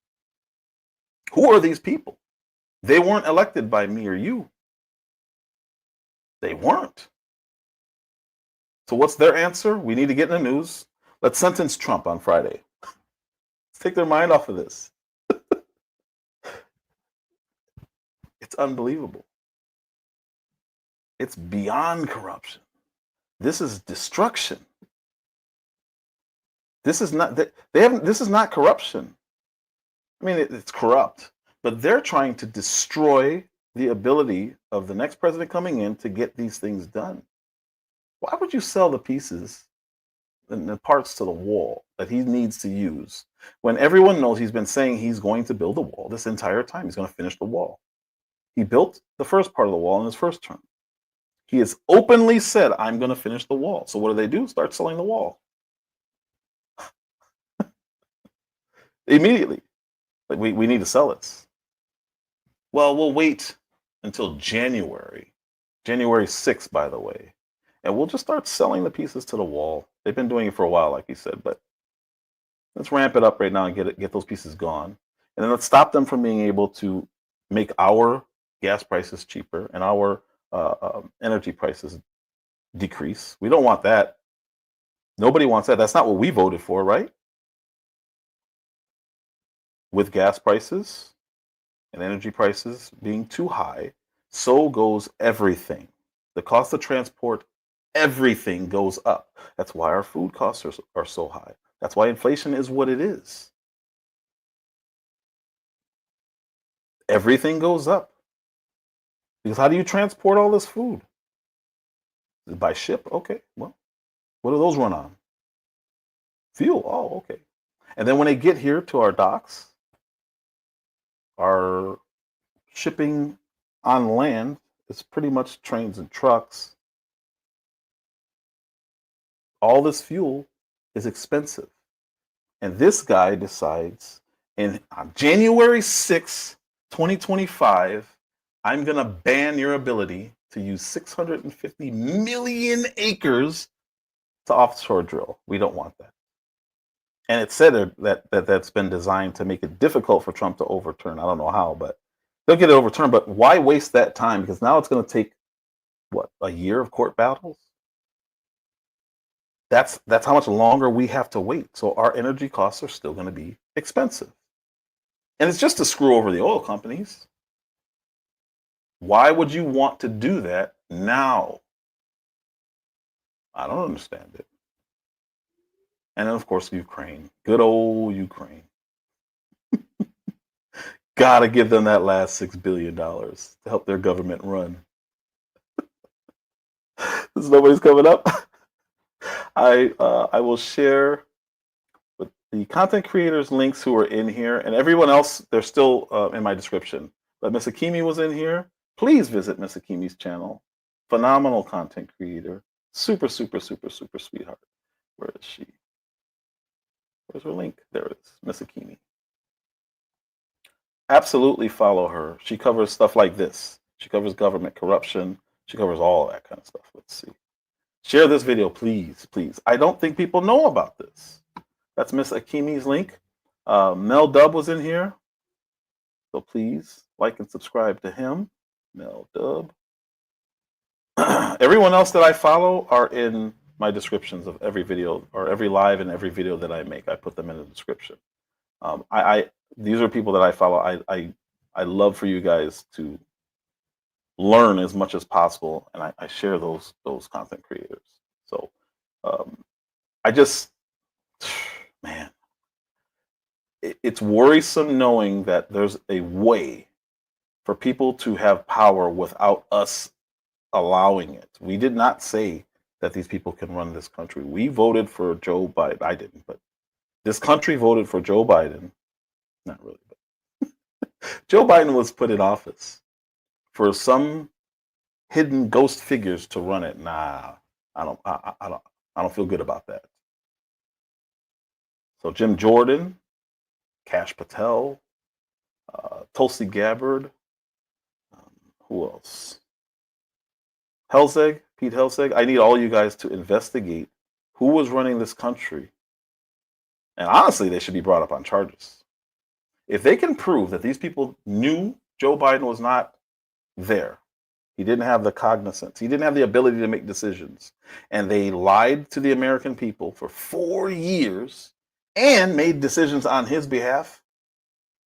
Who are these people? They weren't elected by me or you. They weren't. So what's their answer? We need to get in the news. Let's sentence Trump on Friday. Let's take their mind off of this. It's unbelievable. It's beyond corruption. This is destruction. This is not this is not corruption. I mean, it's corrupt, but they're trying to destroy the ability of the next president coming in to get these things done. Why would you sell the pieces the parts to the wall that he needs to use when everyone knows he's been saying he's going to build a wall this entire time. He's going to finish the wall. He built the first part of the wall in his first term. He has openly said, I'm going to finish the wall. So what do? Start selling the wall. Immediately. Like, we need to sell this. Well, we'll wait until January 6th, by the way. And we'll just start selling the pieces to the wall. They've been doing it for a while, like he said, but let's ramp it up right now and get those pieces gone. And then let's stop them from being able to make our gas prices cheaper and our energy prices decrease. We don't want that. Nobody wants that. That's not what we voted for, right? With gas prices and energy prices being too high, so goes everything. The cost of transport, everything goes up. That's why our food costs are so high. That's why inflation is what it is. Everything goes up. Because how do you transport all this food? By ship? Okay, well, what do those run on? Fuel. Oh, okay. And then when they get here to our docks, our shipping on land is pretty much trains and trucks. All this fuel is expensive. And this guy decides on January 6th, 2025, I'm going to ban your ability to use 650 million acres to offshore drill. We don't want that. And it said that's been designed to make it difficult for Trump to overturn. I don't know how, but they'll get it overturned. But why waste that time? Because now it's going to take, what, a year of court battles? That's how much longer we have to wait. So our energy costs are still going to be expensive. And it's just to screw over the oil companies. Why would you want to do that now? I don't understand it. And then, of course, Ukraine. Good old Ukraine. Gotta give them that last $6 billion to help their government run. Since nobody's coming up, I will share with the content creators links who are in here, and everyone else, they're still in my description. But Miss Akimi was in here. Please visit Miss Akimi's channel. Phenomenal content creator. Super, super, super, super sweetheart. Where is she? Where's her link? There it is. Miss Akimi. Absolutely follow her. She covers stuff like this. She covers government corruption. She covers all that kind of stuff. Let's see. Share this video, please, please. I don't think people know about this. That's Miss Akimi's link. Mel Dub was in here. So please like and subscribe to him. Mel Dub. Everyone else that I follow are in my descriptions of every video or every live and every video that I make. I put them in the description. These are people that I follow. I love for you guys to learn as much as possible, and I share those content creators. So I just, man, it's worrisome knowing that there's a way for people to have power without us allowing it. We did not say that these people can run this country. We voted for Joe Biden. I didn't, but this country voted for Joe Biden. Not really, but Joe Biden was put in office for some hidden ghost figures to run it. Nah, I don't feel good about that. So Jim Jordan, Kash Patel, Tulsi Gabbard, who else? Pete Helseg. I need all you guys to investigate who was running this country. And honestly, they should be brought up on charges. If they can prove that these people knew Joe Biden was not there, he didn't have the cognizance, he didn't have the ability to make decisions, and they lied to the American people for 4 years and made decisions on his behalf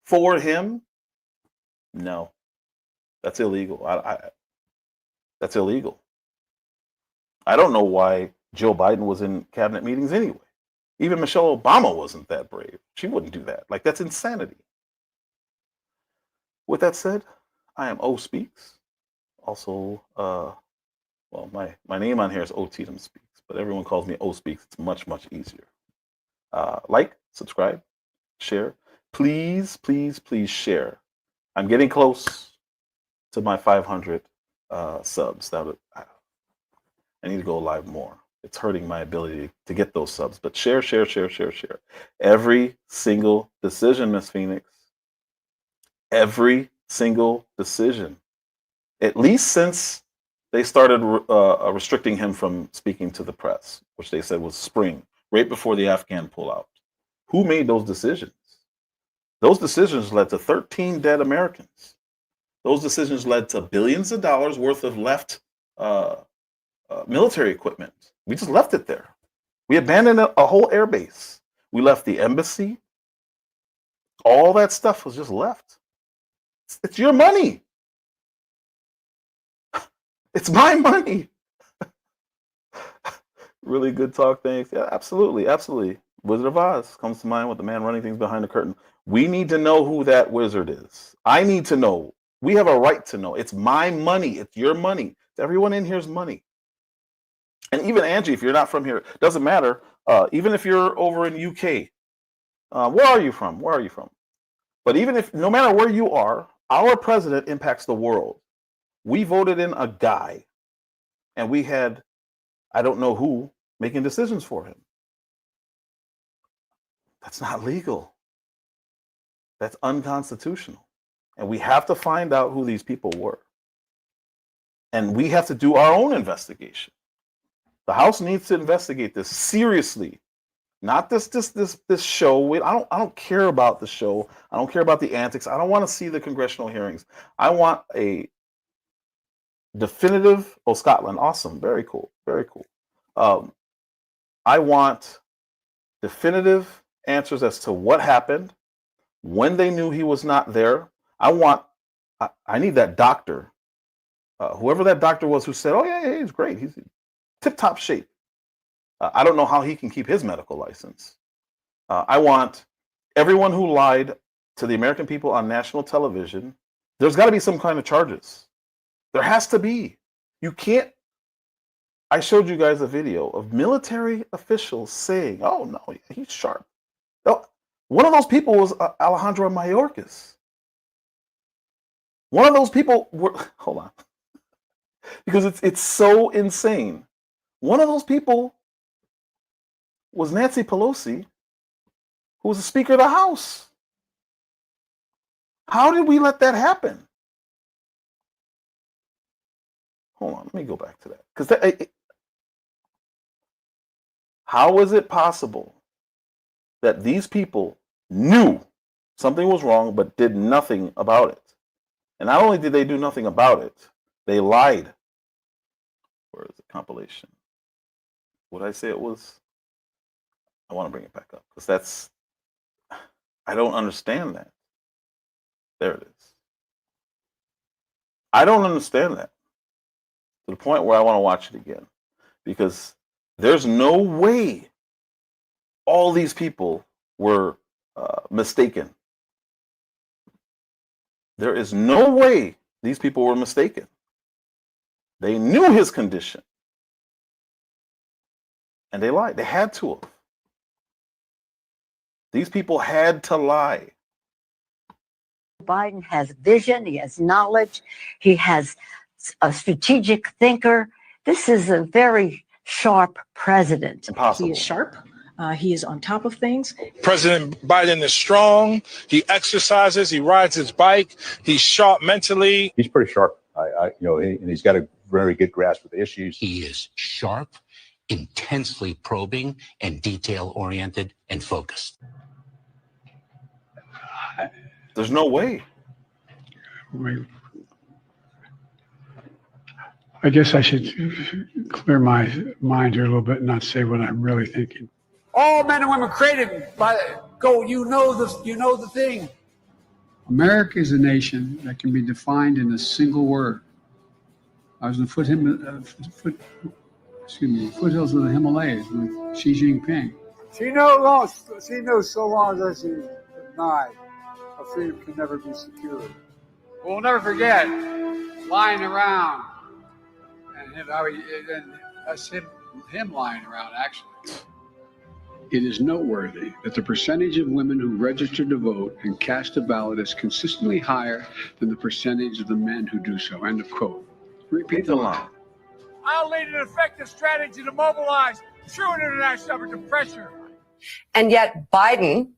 for him, no, that's illegal. That's illegal. I don't know why Joe Biden was in cabinet meetings anyway. Even Michelle Obama wasn't that brave. She wouldn't do that. Like, that's insanity. With that said, I am OSpeaks. Also, well, my name on here is O Speaks, but everyone calls me OSpeaks. It's much, much easier. Like, subscribe, share. Please, please, please share. I'm getting close to my 500 subs. I need to go live more. It's hurting my ability to get those subs. But share, share, share, share, share. Every single decision, Miss Phoenix. Every single decision. At least since they started restricting him from speaking to the press, which they said was spring, right before the Afghan pullout. Who made those decisions? Those decisions led to 13 dead Americans. Those decisions led to billions of dollars worth of left military equipment. We just left it there. We abandoned a whole air base. We left the embassy. All that stuff was just left. It's your money. It's my money. Really good talk, thanks. Yeah, absolutely, absolutely. Wizard of Oz comes to mind with the man running things behind the curtain. We need to know who that wizard is. I need to know. We have a right to know. It's my money. It's your money. It's everyone in here's money. And even Angie, if you're not from here, doesn't matter. Even if you're over in UK, where are you from? Where are you from? But even if, no matter where you are, our president impacts the world. We voted in a guy, and we had, I don't know who, making decisions for him. That's not legal. That's unconstitutional. And we have to find out who these people were. And we have to do our own investigation. The House needs to investigate this seriously. Not this show. I don't care about the show. I don't care about the antics. I don't want to see the congressional hearings. I want a definitive. Oh, Scotland, awesome, very cool, very cool. I want definitive answers as to what happened, when they knew he was not there. I need that doctor, whoever that doctor was, who said, "Oh yeah, he's great. He's in tip-top shape." I don't know how he can keep his medical license. I want everyone who lied to the American people on national television. There's got to be some kind of charges. There has to be. You can't. I showed you guys a video of military officials saying, "Oh no, he's sharp." Oh, one of those people was Alejandro Mayorkas. One of those people were. Hold on, because it's so insane. One of those people was Nancy Pelosi, who was the Speaker of the House. How did we let that happen? Hold on, let me go back to that. Because how is it possible that these people knew something was wrong but did nothing about it? And not only did they do nothing about it, they lied. Where is the compilation? What did I say it was? I want to bring it back up because I don't understand that. There it is. I don't understand that to the point where I want to watch it again, because there's no way all these people were mistaken. There is no way these people were mistaken. They knew his condition and they lied. They had to have. These people had to lie. Biden has vision, he has knowledge, he has a strategic thinker. This is a very sharp president. Impossible. He is sharp. He is on top of things. President Biden is strong. He exercises. He rides his bike. He's sharp mentally. He's pretty sharp. And he's got a very good grasp of the issues. He is sharp, intensely probing, and detail-oriented and focused. There's no way. I guess I should clear my mind here a little bit and not say what I'm really thinking. All men and women created by you know the thing. America is a nation that can be defined in a single word. I was in the foothills of the Himalayas with Xi Jinping. She knows so long as she denied, our freedom can never be secured. We'll never forget lying around and that's him him lying around, actually. It is noteworthy that the percentage of women who register to vote and cast a ballot is consistently higher than the percentage of the men who do so. End of quote. Repeat the line. I'll lead an effective strategy to mobilize true international effort to pressure. And yet Biden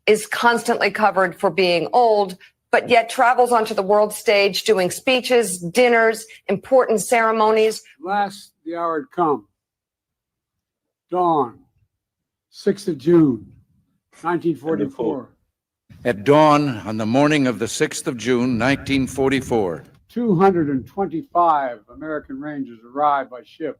is constantly covered for being old, but yet travels onto the world stage doing speeches, dinners, important ceremonies. Last, the hour had come. Dawn, 6th of June, 1944. At dawn on the morning of the 6th of June, 1944, 225 American Rangers arrived by ship,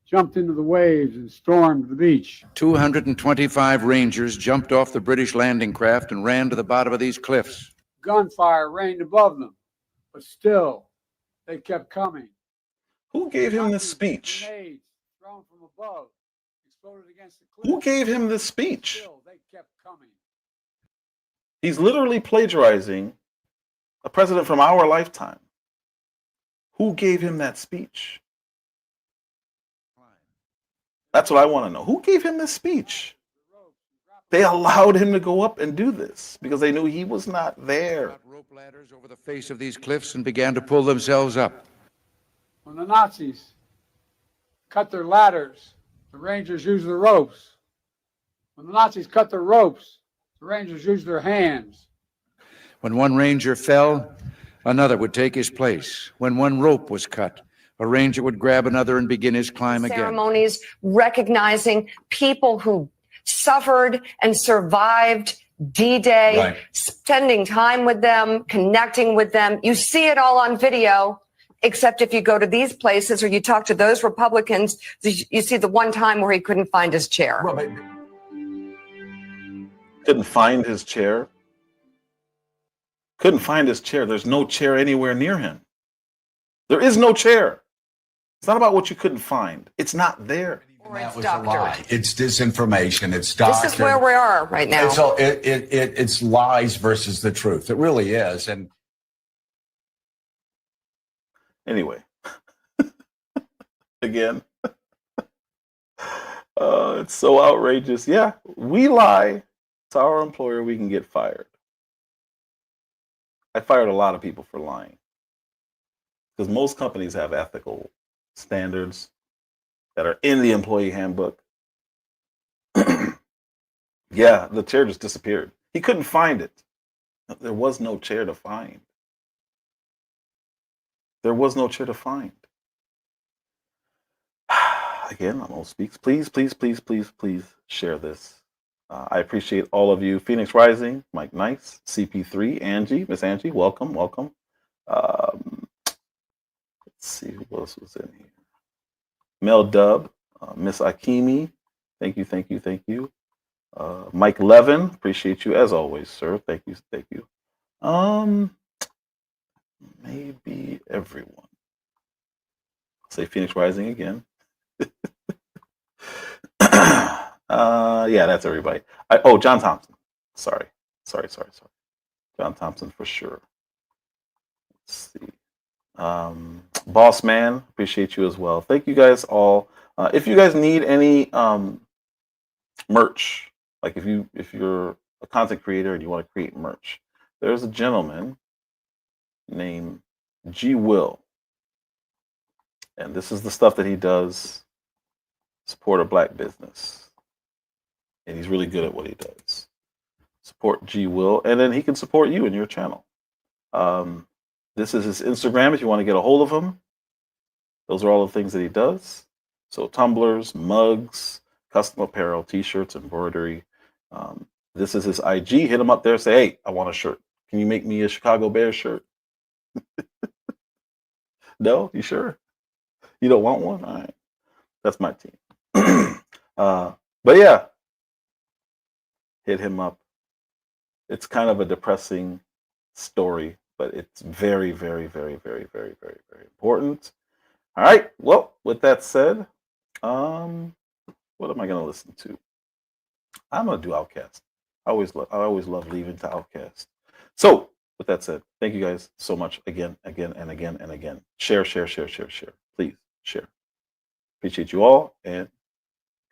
jumped into the waves and stormed the beach. 225 Rangers jumped off the British landing craft and ran to the bottom of these cliffs. Gunfire rained above them, but still, they kept coming. Who gave him this speech? Grenades thrown from above, exploded against the cliff. Who gave him this speech? Still, they kept coming. He's literally plagiarizing a president from our lifetime. Who gave him that speech? That's what I want to know. Who gave him this speech? They allowed him to go up and do this because they knew he was not there. Rope ladders over the face of these cliffs and began to pull themselves up. When the Nazis cut their ladders, the Rangers used the ropes. When the Nazis cut their ropes, the Rangers used their hands. When one Ranger fell, another would take his place. When one rope was cut, a Ranger would grab another and begin his climb again. Ceremonies recognizing people who suffered and survived D-Day, Right. spending time with them, connecting with them. You see it all on video, except if you go to these places or you talk to those Republicans, you see the one time where he couldn't find his chair. Well, but Couldn't find his chair. Couldn't find his chair. There's no chair anywhere near him. There is no chair. It's not about what you couldn't find. It's not there. that was a lie. It's disinformation. It's doctrine. This is where we are right now. It's lies versus the truth. It really is. And anyway, again, it's so outrageous. Yeah, we lie to our employer, we can get fired. I fired a lot of people for lying because most companies have ethical standards that are in the employee handbook. Yeah, the chair just disappeared. He couldn't find it. There was no chair to find. There was no chair to find. Again, on OSpeaks, please share this. I appreciate all of you. Phoenix Rising, Mike Nice, CP3, Angie, Miss Angie, welcome. Let's see who else was in here. Mel Dub, Miss Akimi, thank you. Mike Levin, appreciate you as always, sir. Thank you. Maybe everyone. Say Phoenix Rising again. Yeah, that's everybody. John Thompson. Sorry. John Thompson for sure. Let's see. Boss Man, appreciate you as well. Thank you guys all. If you guys need any merch, like if you're a content creator and you want to create merch, there's a gentleman named Gw. And this is the stuff that he does. Support a black business. And he's really good at what he does. Support Gw, and then he can support you and your channel. This is his Instagram if you want to get a hold of him. Those are all the things that he does. So tumblers, mugs, custom apparel, t-shirts, embroidery. This is his IG. Hit him up there. Say, hey, I want a shirt. Can you make me a Chicago Bears shirt? No? You sure? You don't want one? All right. That's my team. But yeah, hit him up. It's kind of a depressing story, but it's very, very, very, very, very, very, very important. All right. Well, with that said, what am I going to listen to? I'm going to do Outkast. I always love leaving to Outkast. So with that said, thank you guys so much again. Share. Please share. Appreciate you all, and